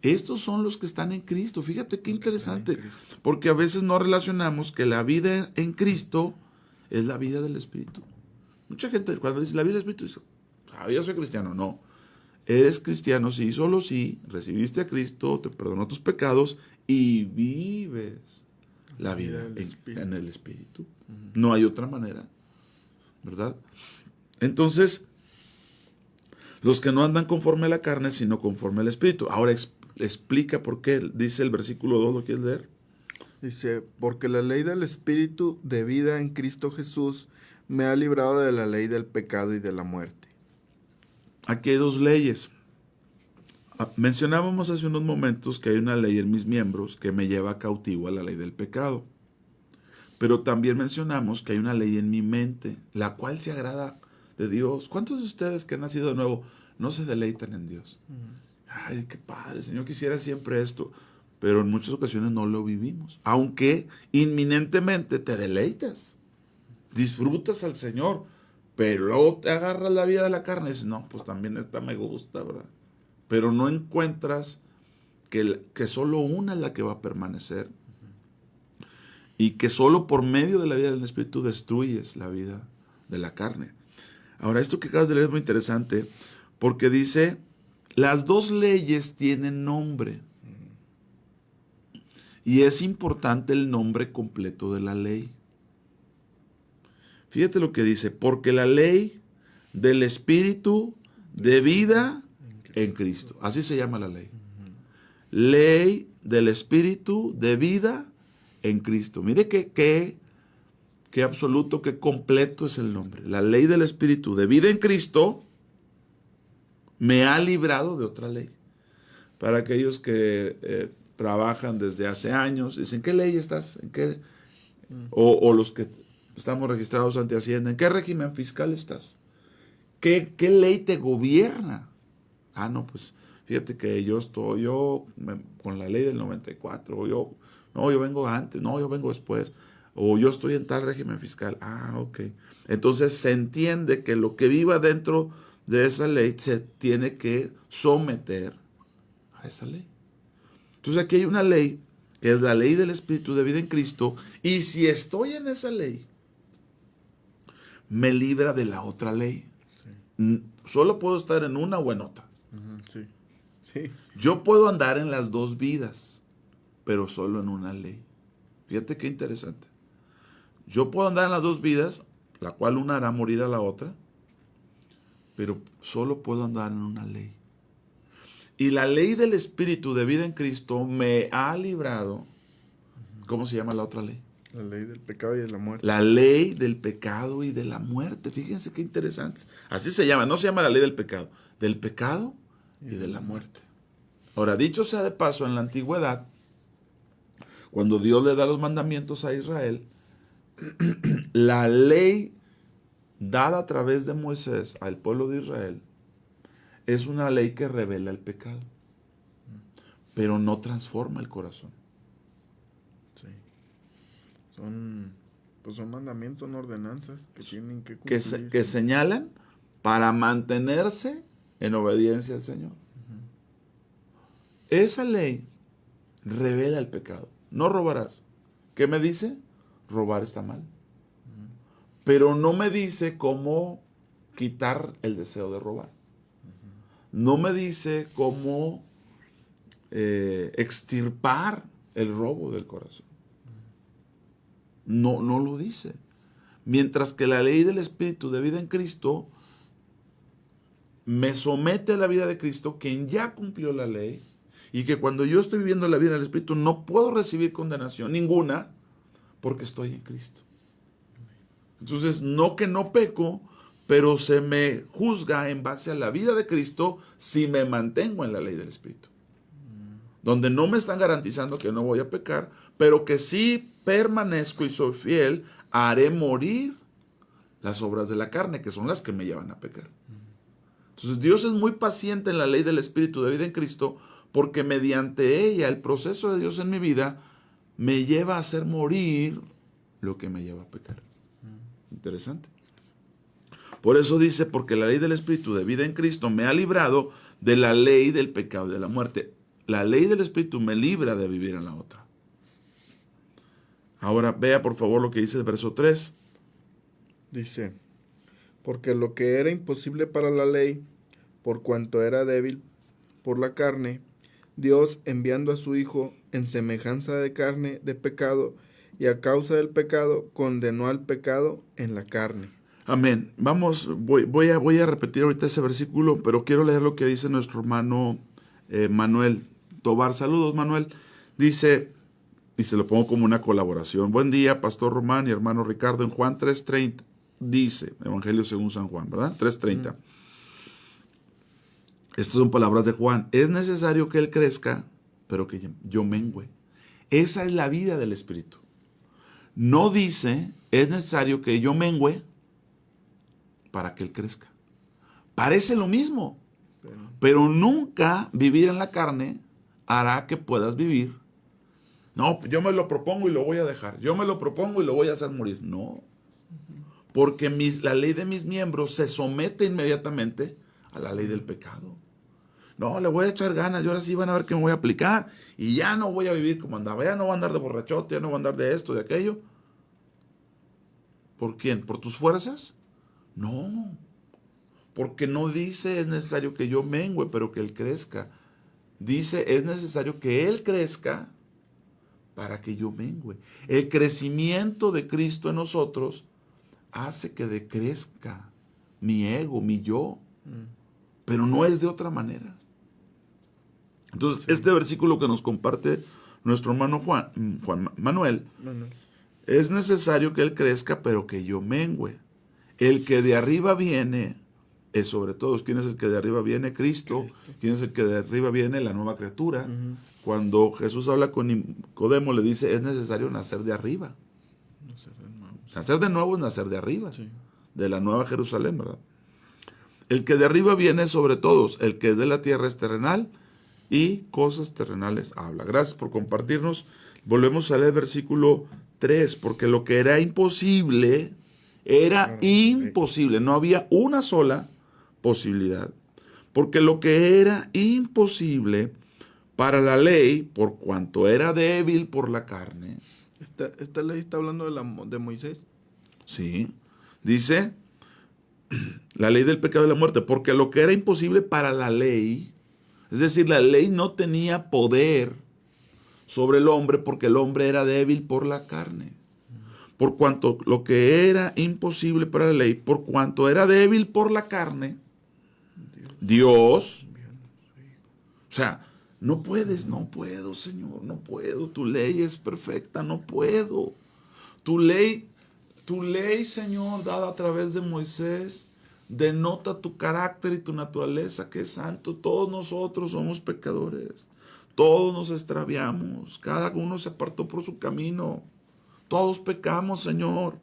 Speaker 16: Estos son los que están en Cristo. Fíjate qué interesante. Porque a veces no relacionamos que la vida en Cristo es la vida del Espíritu. Mucha gente cuando dice la vida del Espíritu dice, yo soy cristiano. No. Eres cristiano, sí, solo sí. Recibiste a Cristo, te perdonó tus pecados y vives la vida en el Espíritu. No hay otra manera. ¿Verdad? Entonces, los que no andan conforme a la carne, sino conforme al Espíritu. Ahora explica por qué. Dice el versículo 2, ¿lo quieres leer?
Speaker 17: Dice, porque la ley del Espíritu de vida en Cristo Jesús me ha librado de la ley del pecado y de la muerte.
Speaker 16: Aquí hay dos leyes. Mencionábamos hace unos momentos que hay una ley en mis miembros que me lleva cautivo a la ley del pecado. Pero también mencionamos que hay una ley en mi mente, la cual se agrada de Dios. ¿Cuántos de ustedes que han nacido de nuevo no se deleitan en Dios? Ay, qué padre, Señor, quisiera siempre esto. Pero en muchas ocasiones no lo vivimos. Aunque inminentemente te deleitas, disfrutas al Señor, pero luego te agarras la vida de la carne y dices, no, pues también esta me gusta, ¿verdad? Pero no encuentras que solo una es la que va a permanecer. Y que solo por medio de la vida del Espíritu destruyes la vida de la carne. Ahora, esto que acabas de leer es muy interesante, porque dice, las dos leyes tienen nombre. Y es importante el nombre completo de la ley. Fíjate lo que dice, porque la ley del Espíritu de vida en Cristo. Así se llama la ley. Ley del Espíritu de vida en Cristo. Mire qué absoluto, qué completo es el nombre. La ley del Espíritu de vida en Cristo me ha librado de otra ley. Para aquellos que trabajan desde hace años, dicen, ¿qué ley estás? ¿En qué? O los que estamos registrados ante Hacienda, ¿en qué régimen fiscal estás? ¿Qué ley te gobierna? Ah, no, pues fíjate que yo con la ley del 94, yo vengo antes, no, yo vengo después, o yo estoy en tal régimen fiscal. Ah, ok. Entonces se entiende que lo que viva dentro de esa ley se tiene que someter a esa ley. Entonces aquí hay una ley, que es la ley del Espíritu de vida en Cristo, y si estoy en esa ley, me libra de la otra ley. Sí. Solo puedo estar en una o en otra.
Speaker 17: Sí. Sí.
Speaker 16: Yo puedo andar en las dos vidas, pero solo en una ley. Fíjate qué interesante. Yo puedo andar en las dos vidas, la cual una hará morir a la otra, pero solo puedo andar en una ley. Y la ley del Espíritu de vida en Cristo me ha librado. ¿Cómo se llama la otra ley?
Speaker 17: La ley del pecado y de la muerte.
Speaker 16: La ley del pecado y de la muerte. Fíjense qué interesante. Así se llama, no se llama la ley del pecado y de la muerte. Ahora, dicho sea de paso, en la antigüedad, cuando Dios le da los mandamientos a Israel, la ley dada a través de Moisés al pueblo de Israel es una ley que revela el pecado, pero no transforma el corazón.
Speaker 17: Sí. Son mandamientos, son ordenanzas que tienen que cumplir.
Speaker 16: Que señalan para mantenerse en obediencia al Señor. Esa ley revela el pecado. No robarás. ¿Qué me dice? Robar está mal. Pero no me dice cómo quitar el deseo de robar. No me dice cómo extirpar el robo del corazón. No lo dice. Mientras que la ley del Espíritu de vida en Cristo me somete a la vida de Cristo, quien ya cumplió la ley, y que cuando yo estoy viviendo la vida del Espíritu no puedo recibir condenación ninguna porque estoy en Cristo. Entonces, no que no peco, pero se me juzga en base a la vida de Cristo si me mantengo en la ley del Espíritu. Donde no me están garantizando que no voy a pecar, pero que si permanezco y soy fiel, haré morir las obras de la carne, que son las que me llevan a pecar. Entonces Dios es muy paciente en la ley del Espíritu de vida en Cristo, porque mediante ella, el proceso de Dios en mi vida, me lleva a hacer morir lo que me lleva a pecar. Interesante. Por eso dice, porque la ley del Espíritu de vida en Cristo me ha librado de la ley del pecado y de la muerte. La ley del Espíritu me libra de vivir en la otra. Ahora vea por favor lo que dice el verso 3.
Speaker 17: Dice, porque lo que era imposible para la ley, por cuanto era débil por la carne, Dios enviando a su Hijo en semejanza de carne de pecado, y a causa del pecado condenó al pecado en la carne.
Speaker 16: Amén. Voy a repetir ahorita ese versículo, pero quiero leer lo que dice nuestro hermano Manuel Tobar. Saludos, Manuel. Dice, y se lo pongo como una colaboración. Buen día, Pastor Román y hermano Ricardo. En Juan 3:30 dice, Evangelio según San Juan, ¿verdad? 3:30. Estas son palabras de Juan. Es necesario que Él crezca, pero que yo mengüe. Esa es la vida del Espíritu. no dice, es necesario que yo mengüe para que Él crezca. Parece lo mismo, pero nunca vivir en la carne hará que puedas vivir. No, yo me lo propongo y lo voy a dejar. Yo me lo propongo y lo voy a hacer morir. No, porque la ley de mis miembros se somete inmediatamente a la ley del pecado. No, le voy a echar ganas y ahora sí van a ver que me voy a aplicar y ya no voy a vivir como andaba, ya no voy a andar de borrachote, ya no voy a andar de esto, de aquello. ¿Por quién? ¿Por tus fuerzas? No, porque no dice es necesario que yo mengüe, pero que Él crezca. Dice es necesario que Él crezca para que yo mengüe. El crecimiento de Cristo en nosotros hace que decrezca mi ego, mi yo, pero no es de otra manera. Entonces, este versículo que nos comparte nuestro hermano Juan Manuel, es necesario que Él crezca, pero que yo mengüe. El que de arriba viene es sobre todos. ¿Quién es el que de arriba viene? Cristo. ¿Quién es el que de arriba viene? La nueva criatura. Cuando Jesús habla con Nicodemo, le dice, es necesario nacer de arriba. Nacer de nuevo es nacer de arriba, de la nueva Jerusalén, ¿verdad? El que de arriba viene sobre todos, el que es de la tierra es terrenal y cosas terrenales habla. Gracias por compartirnos. Volvemos a leer el versículo 3, porque lo que era imposible, no había una sola posibilidad. Porque lo que era imposible para la ley, por cuanto era débil por la carne.
Speaker 17: ¿Esta ley está hablando de Moisés?
Speaker 16: Sí, dice la ley del pecado y la muerte, porque lo que era imposible para la ley, es decir, la ley no tenía poder sobre el hombre porque el hombre era débil por la carne. Por cuanto lo que era imposible para la ley, por cuanto era débil por la carne, Dios, o sea, no puedo, Señor, no puedo, tu ley es perfecta, no puedo. Tu ley, Señor, dada a través de Moisés, denota tu carácter y tu naturaleza, que es santo. Todos nosotros somos pecadores, todos nos extraviamos, cada uno se apartó por su camino, todos pecamos, Señor.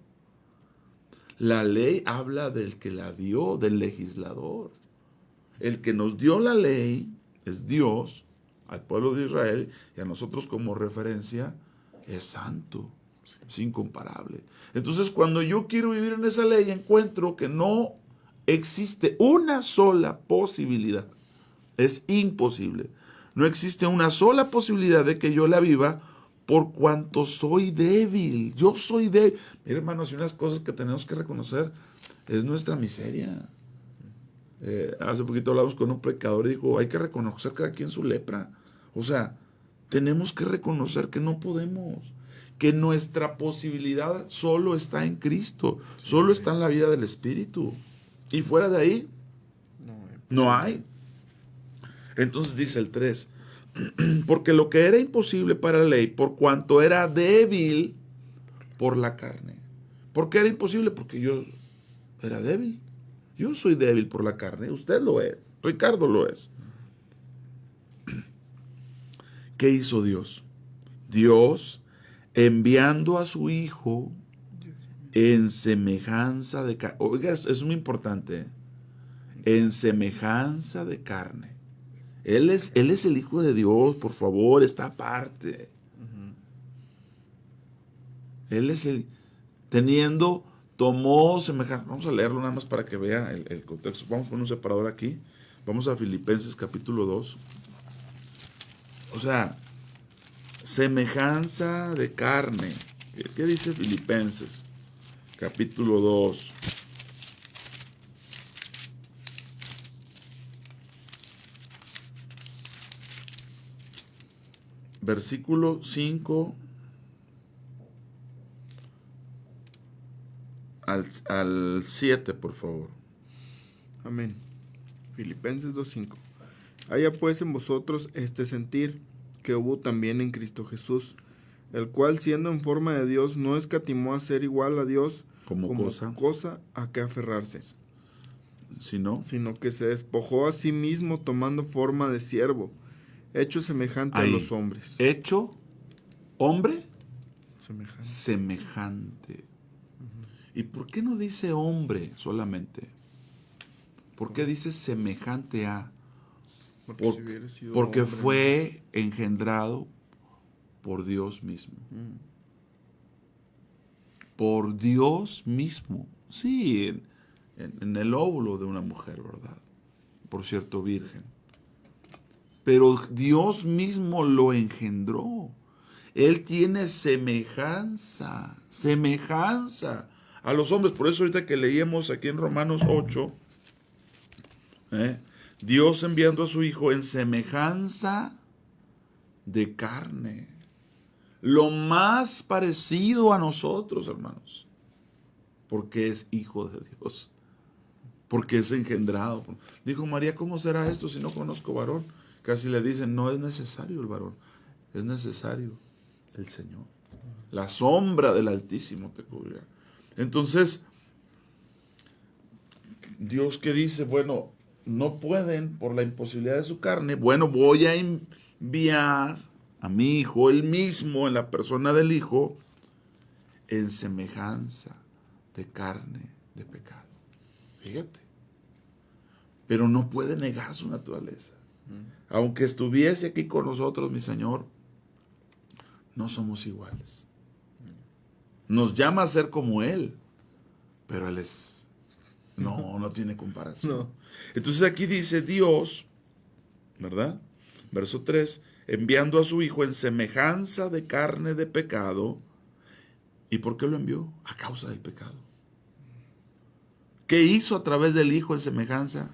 Speaker 16: La ley habla del que la dio, del legislador. El que nos dio la ley es Dios, al pueblo de Israel y a nosotros como referencia, es santo, es incomparable. Entonces, cuando yo quiero vivir en esa ley, encuentro que no existe una sola posibilidad. Es imposible. No existe una sola posibilidad de que yo la viva por cuanto soy débil. Yo soy débil. Mira, hermanos, y unas cosas que tenemos que reconocer es nuestra miseria. Hace poquito hablamos con un pecador y dijo, hay que reconocer cada quien su lepra. O sea, tenemos que reconocer que no podemos, que nuestra posibilidad solo está en Cristo, solo está en la vida del Espíritu. Y fuera de ahí, no hay. Entonces dice el 3, porque lo que era imposible para la ley, por cuanto era débil por la carne. ¿Por qué era imposible? Porque yo era débil. Yo soy débil por la carne, usted lo es, Ricardo lo es. ¿Qué hizo Dios? Dios, enviando a su Hijo en semejanza de carne. Oiga, es muy importante. En semejanza de carne. Él es el Hijo de Dios, por favor, está aparte. Él es el... tomó semejanza. Vamos a leerlo nada más para que vea el contexto. Vamos a poner un separador aquí. Vamos a Filipenses capítulo 2. O sea, semejanza de carne. ¿Qué dice Filipenses? Capítulo 2. Versículo 5 al 7, por favor.
Speaker 17: Amén. Filipenses 2:5. Haya pues en vosotros este sentir que hubo también en Cristo Jesús, el cual siendo en forma de Dios no escatimó a ser igual a Dios como cosa a que aferrarse, sino que se despojó a sí mismo tomando forma de siervo, hecho semejante a los hombres.
Speaker 16: ¿Hecho hombre? semejante. ¿Y por qué no dice hombre solamente? ¿Por qué dice semejante a? Porque fue engendrado por Dios mismo. Por Dios mismo. Sí, en el óvulo de una mujer, ¿verdad? Por cierto, virgen. Pero Dios mismo lo engendró. Él tiene semejanza a los hombres. Por eso ahorita que leíamos aquí en Romanos 8, Dios enviando a su Hijo en semejanza de carne. Lo más parecido a nosotros, hermanos. Porque es Hijo de Dios. Porque es engendrado. Dijo María, ¿cómo será esto si no conozco varón? Casi le dicen, no es necesario el varón. Es necesario el Señor. La sombra del Altísimo te cubrirá. Entonces, Dios que dice, bueno, no pueden por la imposibilidad de su carne, bueno, voy a enviar a mi Hijo, él mismo, en la persona del Hijo, en semejanza de carne de pecado. Fíjate. Pero no puede negar su naturaleza. Aunque estuviese aquí con nosotros, mi Señor, no somos iguales. Nos llama a ser como Él, pero Él es... No tiene comparación. No. Entonces aquí dice Dios, ¿verdad? Verso 3, enviando a su Hijo en semejanza de carne de pecado. ¿Y por qué lo envió? A causa del pecado. ¿Qué hizo a través del Hijo en semejanza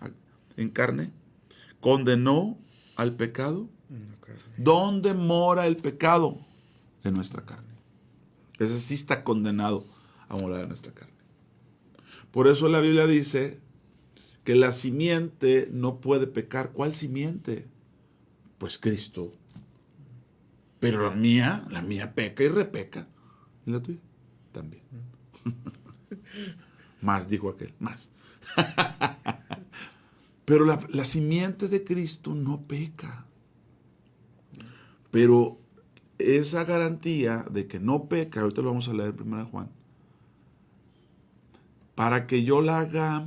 Speaker 16: en carne? Condenó al pecado. ¿Dónde mora el pecado? En nuestra carne. Ese sí está condenado a morar en nuestra carne. Por eso la Biblia dice que la simiente no puede pecar. ¿Cuál simiente? Pues Cristo. Pero la mía peca y repeca. ¿Y la tuya? También. Más, dijo aquel, más. Pero la simiente de Cristo no peca. Pero esa garantía de que no peca, ahorita lo vamos a leer en 1 Juan, para que yo la haga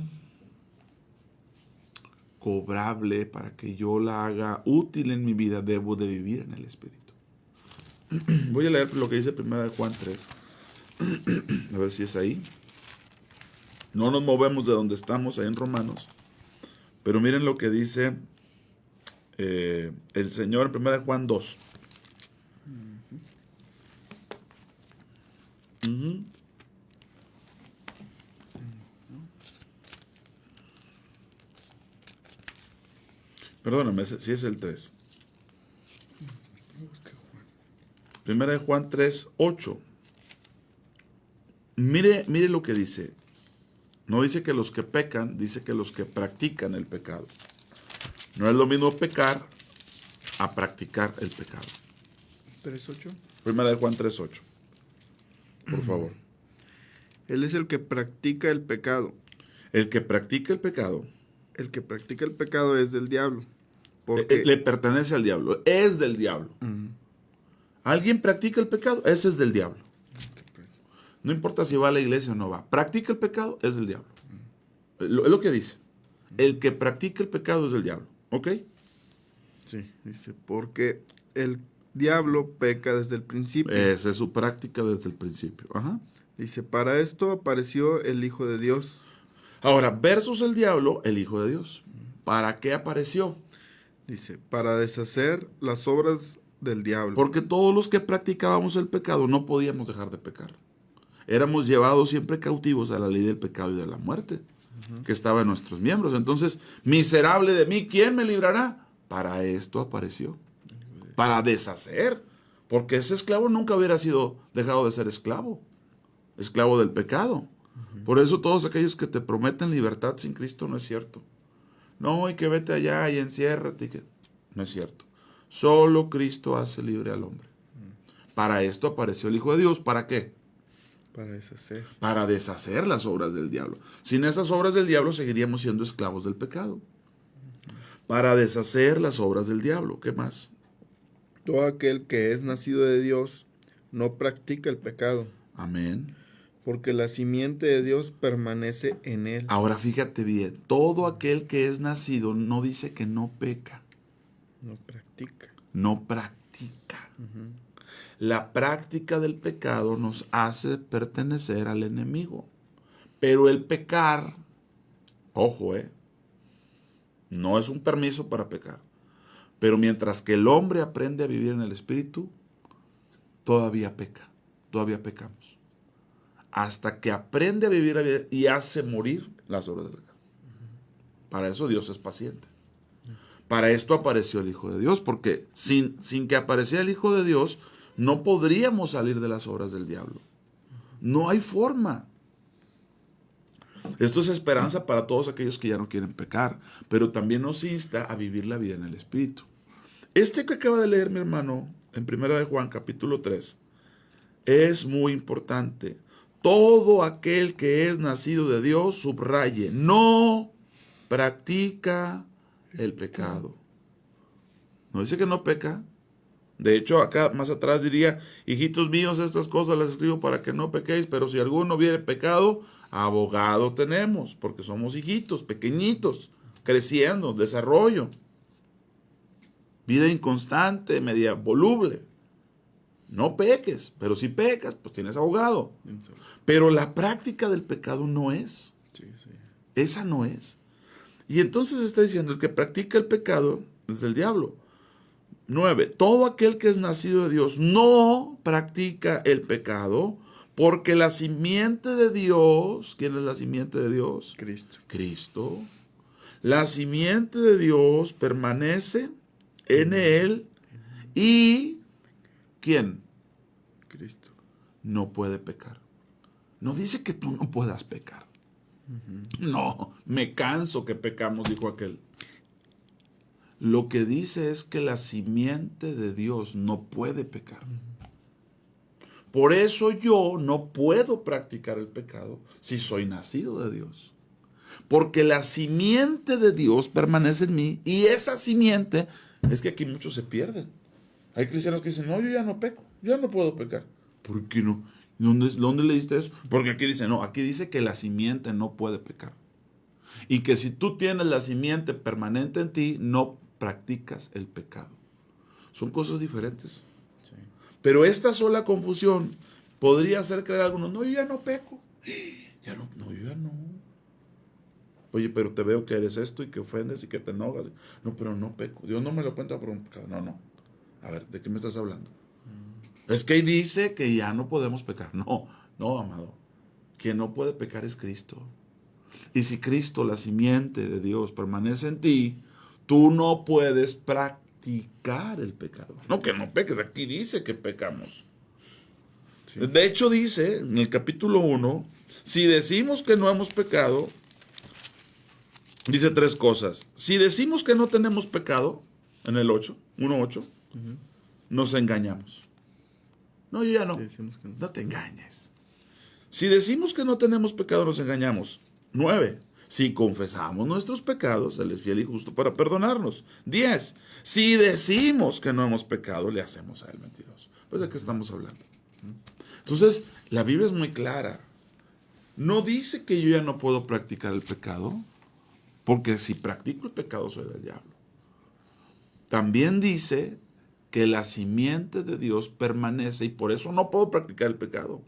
Speaker 16: cobrable, para que yo la haga útil en mi vida, debo de vivir en el Espíritu. Voy a leer lo que dice 1 Juan 3. A ver si es ahí. No nos movemos de donde estamos, ahí en Romanos. Pero miren lo que dice el Señor en 1 Juan 2. Perdóname, si es el 3. 1 Juan 3, 8. Mire lo que dice. No dice que los que pecan, dice que los que practican el pecado. No es lo mismo pecar a practicar el pecado.
Speaker 17: 3.8.
Speaker 16: 1 Juan 3.8. Por favor.
Speaker 17: Él es el que practica el pecado.
Speaker 16: El que practica el pecado.
Speaker 17: El que practica el pecado es del diablo. Porque
Speaker 16: le pertenece al diablo. Es del diablo. ¿Alguien practica el pecado? Ese es del diablo. No importa si va a la iglesia o no va. Practica el pecado, es del diablo. Es lo que dice. El que practica el pecado es del diablo. ¿Ok?
Speaker 17: Sí, dice, porque el diablo peca desde el principio.
Speaker 16: Esa es su práctica desde el principio. Ajá.
Speaker 17: Dice, para esto apareció el Hijo de Dios.
Speaker 16: Ahora, versus el diablo, el Hijo de Dios. ¿Para qué apareció?
Speaker 17: Dice, para deshacer las obras del diablo.
Speaker 16: Porque todos los que practicábamos el pecado no podíamos dejar de pecar. Éramos llevados siempre cautivos a la ley del pecado y de la muerte, que estaba en nuestros miembros. Entonces, miserable de mí, ¿quién me librará? Para esto apareció. Para deshacer. Porque ese esclavo nunca hubiera sido dejado de ser esclavo. Esclavo del pecado. Por eso todos aquellos que te prometen libertad sin Cristo no es cierto. No, y que vete allá y enciérrate. No es cierto. Solo Cristo hace libre al hombre. Para esto apareció el Hijo de Dios. ¿Para qué?
Speaker 17: Para deshacer.
Speaker 16: Para deshacer las obras del diablo. Sin esas obras del diablo seguiríamos siendo esclavos del pecado. Para deshacer las obras del diablo. ¿Qué más?
Speaker 17: Todo aquel que es nacido de Dios no practica el pecado.
Speaker 16: Amén.
Speaker 17: Porque la simiente de Dios permanece en él.
Speaker 16: Ahora fíjate bien, todo aquel que es nacido no dice que no peca.
Speaker 17: No practica.
Speaker 16: No practica. La práctica del pecado nos hace pertenecer al enemigo. Pero el pecar, ojo, no es un permiso para pecar. Pero mientras que el hombre aprende a vivir en el Espíritu, todavía peca, todavía pecamos. Hasta que aprende a vivir y hace morir las obras del pecado. Para eso Dios es paciente. Para esto apareció el Hijo de Dios, porque sin que apareciera el Hijo de Dios, no podríamos salir de las obras del diablo. No hay forma. Esto es esperanza para todos aquellos que ya no quieren pecar, pero también nos insta a vivir la vida en el Espíritu. Este que acaba de leer mi hermano en 1 de Juan capítulo 3 es muy importante. Todo aquel que es nacido de Dios, subraye, no practica el pecado. No dice que no peca. De hecho, acá más atrás diría, hijitos míos, estas cosas las escribo para que no pequéis, pero si alguno hubiere pecado, abogado tenemos, porque somos hijitos, pequeñitos, creciendo, desarrollo. Vida inconstante, media voluble. No peques, pero si pecas, pues tienes abogado. Pero la práctica del pecado no es. Esa no es. Y entonces está diciendo, el que practica el pecado es del diablo. 9. Todo aquel que es nacido de Dios no practica el pecado, porque la simiente de Dios, ¿quién es la simiente de Dios? Cristo. La simiente de Dios permanece en él y ¿quién?
Speaker 17: Cristo.
Speaker 16: No puede pecar. No dice que tú no puedas pecar. No, me canso que pecamos, dijo aquel. Lo que dice es que la simiente de Dios no puede pecar. Por eso yo no puedo practicar el pecado si soy nacido de Dios. Porque la simiente de Dios permanece en mí y esa simiente es que aquí muchos se pierden. Hay cristianos que dicen, no, yo ya no peco, yo no puedo pecar. ¿Por qué no? ¿Dónde leíste eso? Porque aquí dice, no, aquí dice que la simiente no puede pecar. Y que si tú tienes la simiente permanente en ti, no practicas el pecado. Son cosas diferentes. Sí. Pero esta sola confusión podría hacer creer a algunos, no, yo ya no peco. Yo ya no. Oye, pero te veo que eres esto y que ofendes y que te enojas. No, pero no peco. Dios no me lo cuenta por un pecado. No. A ver, ¿de qué me estás hablando? Es que dice que ya no podemos pecar. No, amado. Quien no puede pecar es Cristo. Y si Cristo, la simiente de Dios, permanece en ti, tú no puedes practicar el pecado. No, que no peques. Aquí dice que pecamos. Sí. De hecho, dice en el capítulo 1, si decimos que no hemos pecado, dice 3 cosas. Si decimos que no tenemos pecado, en el 1:8, nos engañamos. No, yo ya no. Sí, no te engañes. Si decimos que no tenemos pecado, nos engañamos. 9. Si confesamos nuestros pecados, Él es fiel y justo para perdonarnos. 10. Si decimos que no hemos pecado, le hacemos a Él mentiroso. Pues ¿de qué estamos hablando? Entonces, la Biblia es muy clara. No dice que yo ya no puedo practicar el pecado, porque si practico el pecado soy del diablo. También dice que la simiente de Dios permanece y por eso no puedo practicar el pecado.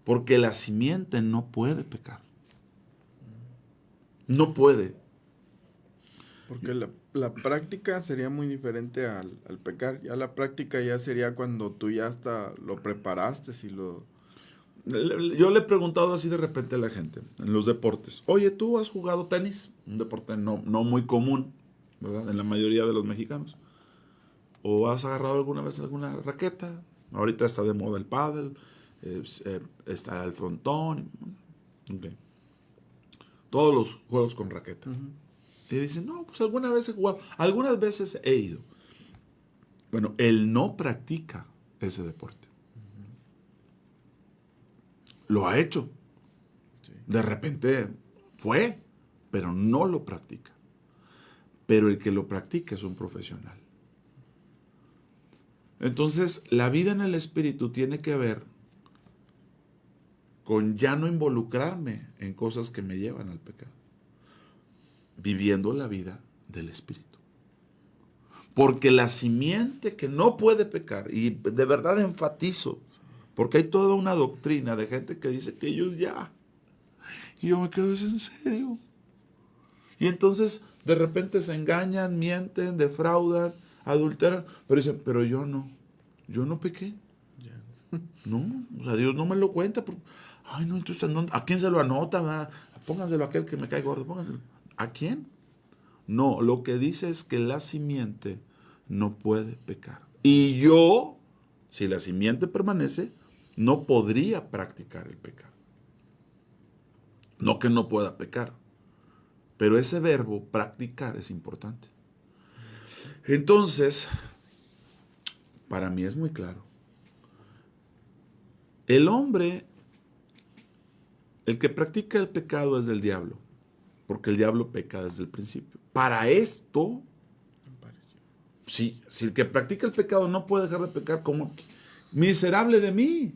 Speaker 16: Porque la simiente no puede pecar. No puede.
Speaker 17: Porque la práctica sería muy diferente al pecar. Ya la práctica ya sería cuando tú ya hasta lo preparaste y lo...
Speaker 16: Yo le he preguntado así de repente a la gente en los deportes. Oye, ¿tú has jugado tenis? Un deporte no muy común, ¿verdad? En la mayoría de los mexicanos. ¿O has agarrado alguna vez alguna raqueta? Ahorita está de moda el pádel, está el frontón. Okay. Todos los juegos con raqueta. Y dicen, no, pues alguna vez he jugado. Algunas veces he ido. Bueno, él no practica ese deporte. Lo ha hecho. Sí. De repente fue, pero no lo practica. Pero el que lo practica es un profesional. Entonces, la vida en el Espíritu tiene que ver con ya no involucrarme en cosas que me llevan al pecado, viviendo la vida del Espíritu. Porque la simiente que no puede pecar, y de verdad enfatizo, porque hay toda una doctrina de gente que dice que ellos ya, y yo me quedo, ¿es en serio? Y entonces de repente se engañan, mienten, defraudan, adulteran, pero dicen, pero yo no pequé. No, o sea, Dios no me lo cuenta. Ay, no, entonces, ¿a quién se lo anota? ¿Va? Pónganselo a aquel que me cae gordo, pónganselo. ¿A quién? No, lo que dice es que la simiente no puede pecar. Y yo, si la simiente permanece, no podría practicar el pecado. No que no pueda pecar, pero ese verbo practicar es importante. Entonces, para mí es muy claro. El hombre, el que practica el pecado es del diablo, porque el diablo peca desde el principio. Para esto, si el que practica el pecado no puede dejar de pecar, como miserable de mí.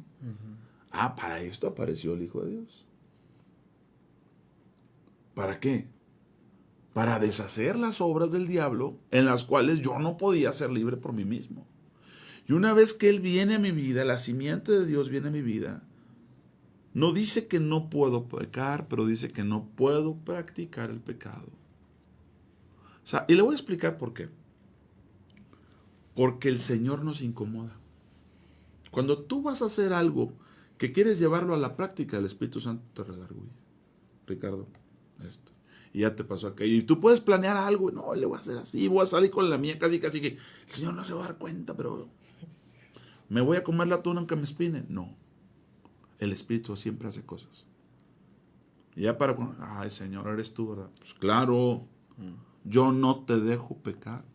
Speaker 16: Para esto apareció el Hijo de Dios. ¿Para qué? Para deshacer las obras del diablo en las cuales yo no podía ser libre por mí mismo. Y una vez que Él viene a mi vida, la simiente de Dios viene a mi vida, no dice que no puedo pecar, pero dice que no puedo practicar el pecado. O sea, y le voy a explicar por qué. Porque el Señor nos incomoda. Cuando tú vas a hacer algo que quieres llevarlo a la práctica, el Espíritu Santo te redarguye. Ricardo, esto. Y ya te pasó aquello. Y tú puedes planear algo. No, le voy a hacer así. Voy a salir con la mía casi que el Señor no se va a dar cuenta, pero me voy a comer la tuna aunque me espine. No. El Espíritu siempre hace cosas. Y ya ay, Señor, eres tú, ¿verdad? Pues claro, yo no te dejo pecar.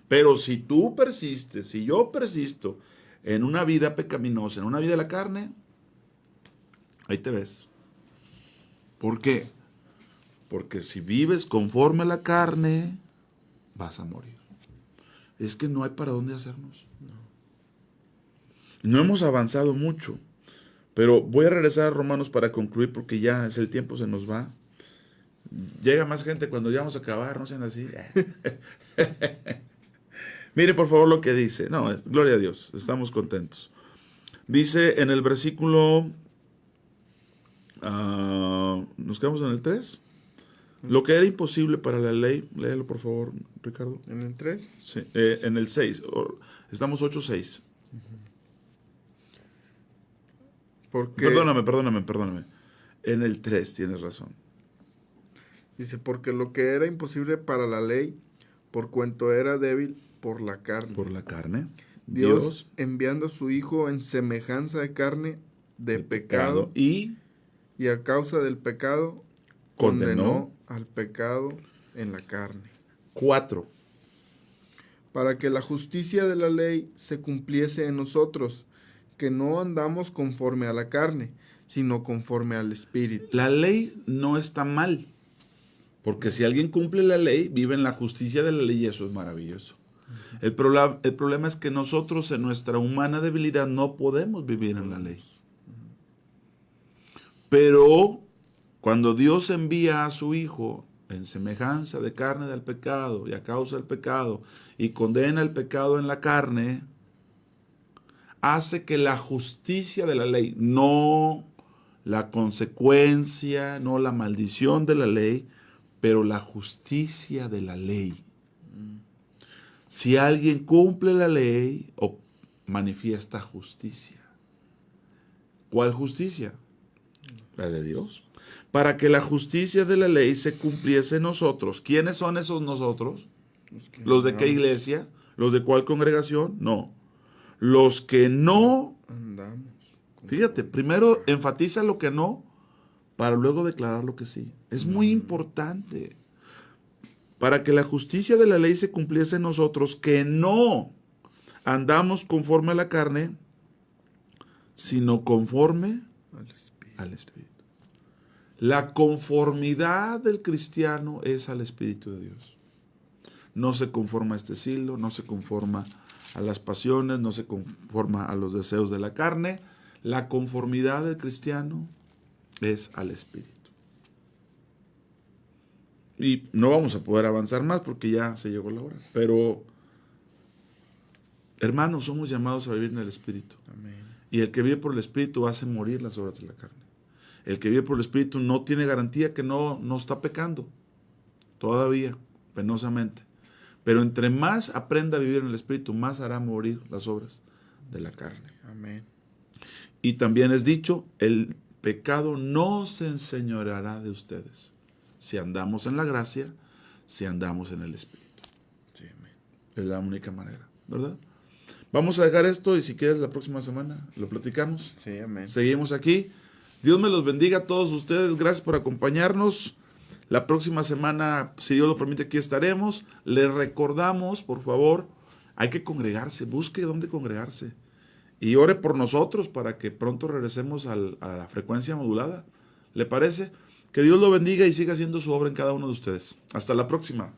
Speaker 16: Pero si tú persistes, si yo persisto en una vida pecaminosa, en una vida de la carne, ahí te ves. ¿Por qué? Porque si vives conforme a la carne, vas a morir. Es que no hay para dónde hacernos. No hemos avanzado mucho. Pero voy a regresar a Romanos para concluir porque ya es el tiempo, se nos va. Llega más gente cuando ya vamos a acabar, no sean así. Mire por favor lo que dice. No, gloria a Dios, estamos contentos. Dice en el versículo, nos quedamos en el 3. Lo que era imposible para la ley, léelo por favor, Ricardo.
Speaker 17: ¿En el 3?
Speaker 16: Sí, en el 6, estamos 8:6.
Speaker 17: Porque,
Speaker 16: perdóname. En el 3 tienes razón.
Speaker 17: Dice, porque lo que era imposible para la ley, por cuanto era débil por la carne.
Speaker 16: Por la carne.
Speaker 17: Dios enviando a su Hijo en semejanza de carne de pecado. Y a causa del pecado, condenó al pecado en la carne.
Speaker 16: 4.
Speaker 17: Para que la justicia de la ley se cumpliese en nosotros, que no andamos conforme a la carne, sino conforme al Espíritu.
Speaker 16: La ley no está mal, porque si alguien cumple la ley, vive en la justicia de la ley y eso es maravilloso. El problema es que nosotros en nuestra humana debilidad no podemos vivir en la ley. Pero cuando Dios envía a su Hijo en semejanza de carne del pecado y a causa del pecado y condena el pecado en la carne, hace que la justicia de la ley, no la consecuencia, no la maldición de la ley, pero la justicia de la ley. Si alguien cumple la ley, manifiesta justicia. ¿Cuál justicia? La de Dios. Para que la justicia de la ley se cumpliese en nosotros. ¿Quiénes son esos nosotros? ¿Los de qué iglesia? ¿Los de cuál congregación? No. Los que no
Speaker 17: andamos.
Speaker 16: Fíjate, primero enfatiza lo que no, para luego declarar lo que sí. Es muy importante. Para que la justicia de la ley se cumpliese en nosotros, que no andamos conforme a la carne, sino conforme al Espíritu. La conformidad del cristiano es al Espíritu de Dios. No se conforma a este siglo, no se conforma a las pasiones, no se conforma a los deseos de la carne. La conformidad del cristiano es al Espíritu. Y no vamos a poder avanzar más porque ya se llegó la hora. Pero, hermanos, somos llamados a vivir en el Espíritu.
Speaker 17: Amén.
Speaker 16: Y el que vive por el Espíritu hace morir las obras de la carne. El que vive por el Espíritu no tiene garantía que no está pecando. Todavía, penosamente. Pero entre más aprenda a vivir en el Espíritu, más hará morir las obras de la carne.
Speaker 17: Amén.
Speaker 16: Y también es dicho, el pecado no se enseñoreará de ustedes. Si andamos en la gracia, si andamos en el Espíritu.
Speaker 17: Sí, amén.
Speaker 16: Es la única manera, ¿verdad? Vamos a dejar esto y si quieres la próxima semana lo platicamos.
Speaker 17: Sí, amén.
Speaker 16: Seguimos aquí. Dios me los bendiga a todos ustedes. Gracias por acompañarnos. La próxima semana, si Dios lo permite, aquí estaremos. Les recordamos, por favor, hay que congregarse. Busque dónde congregarse. Y ore por nosotros para que pronto regresemos a la frecuencia modulada. ¿Le parece? Que Dios lo bendiga y siga haciendo su obra en cada uno de ustedes. Hasta la próxima.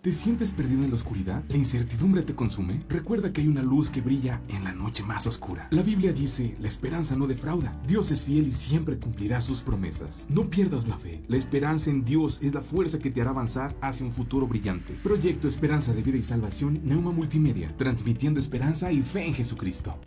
Speaker 1: ¿Te sientes perdido en la oscuridad? ¿La incertidumbre te consume? Recuerda que hay una luz que brilla en la noche más oscura. La Biblia dice, la esperanza no defrauda. Dios es fiel y siempre cumplirá sus promesas. No pierdas la fe. La esperanza en Dios es la fuerza que te hará avanzar hacia un futuro brillante. Proyecto Esperanza de Vida y Salvación, Neuma Multimedia, transmitiendo esperanza y fe en Jesucristo.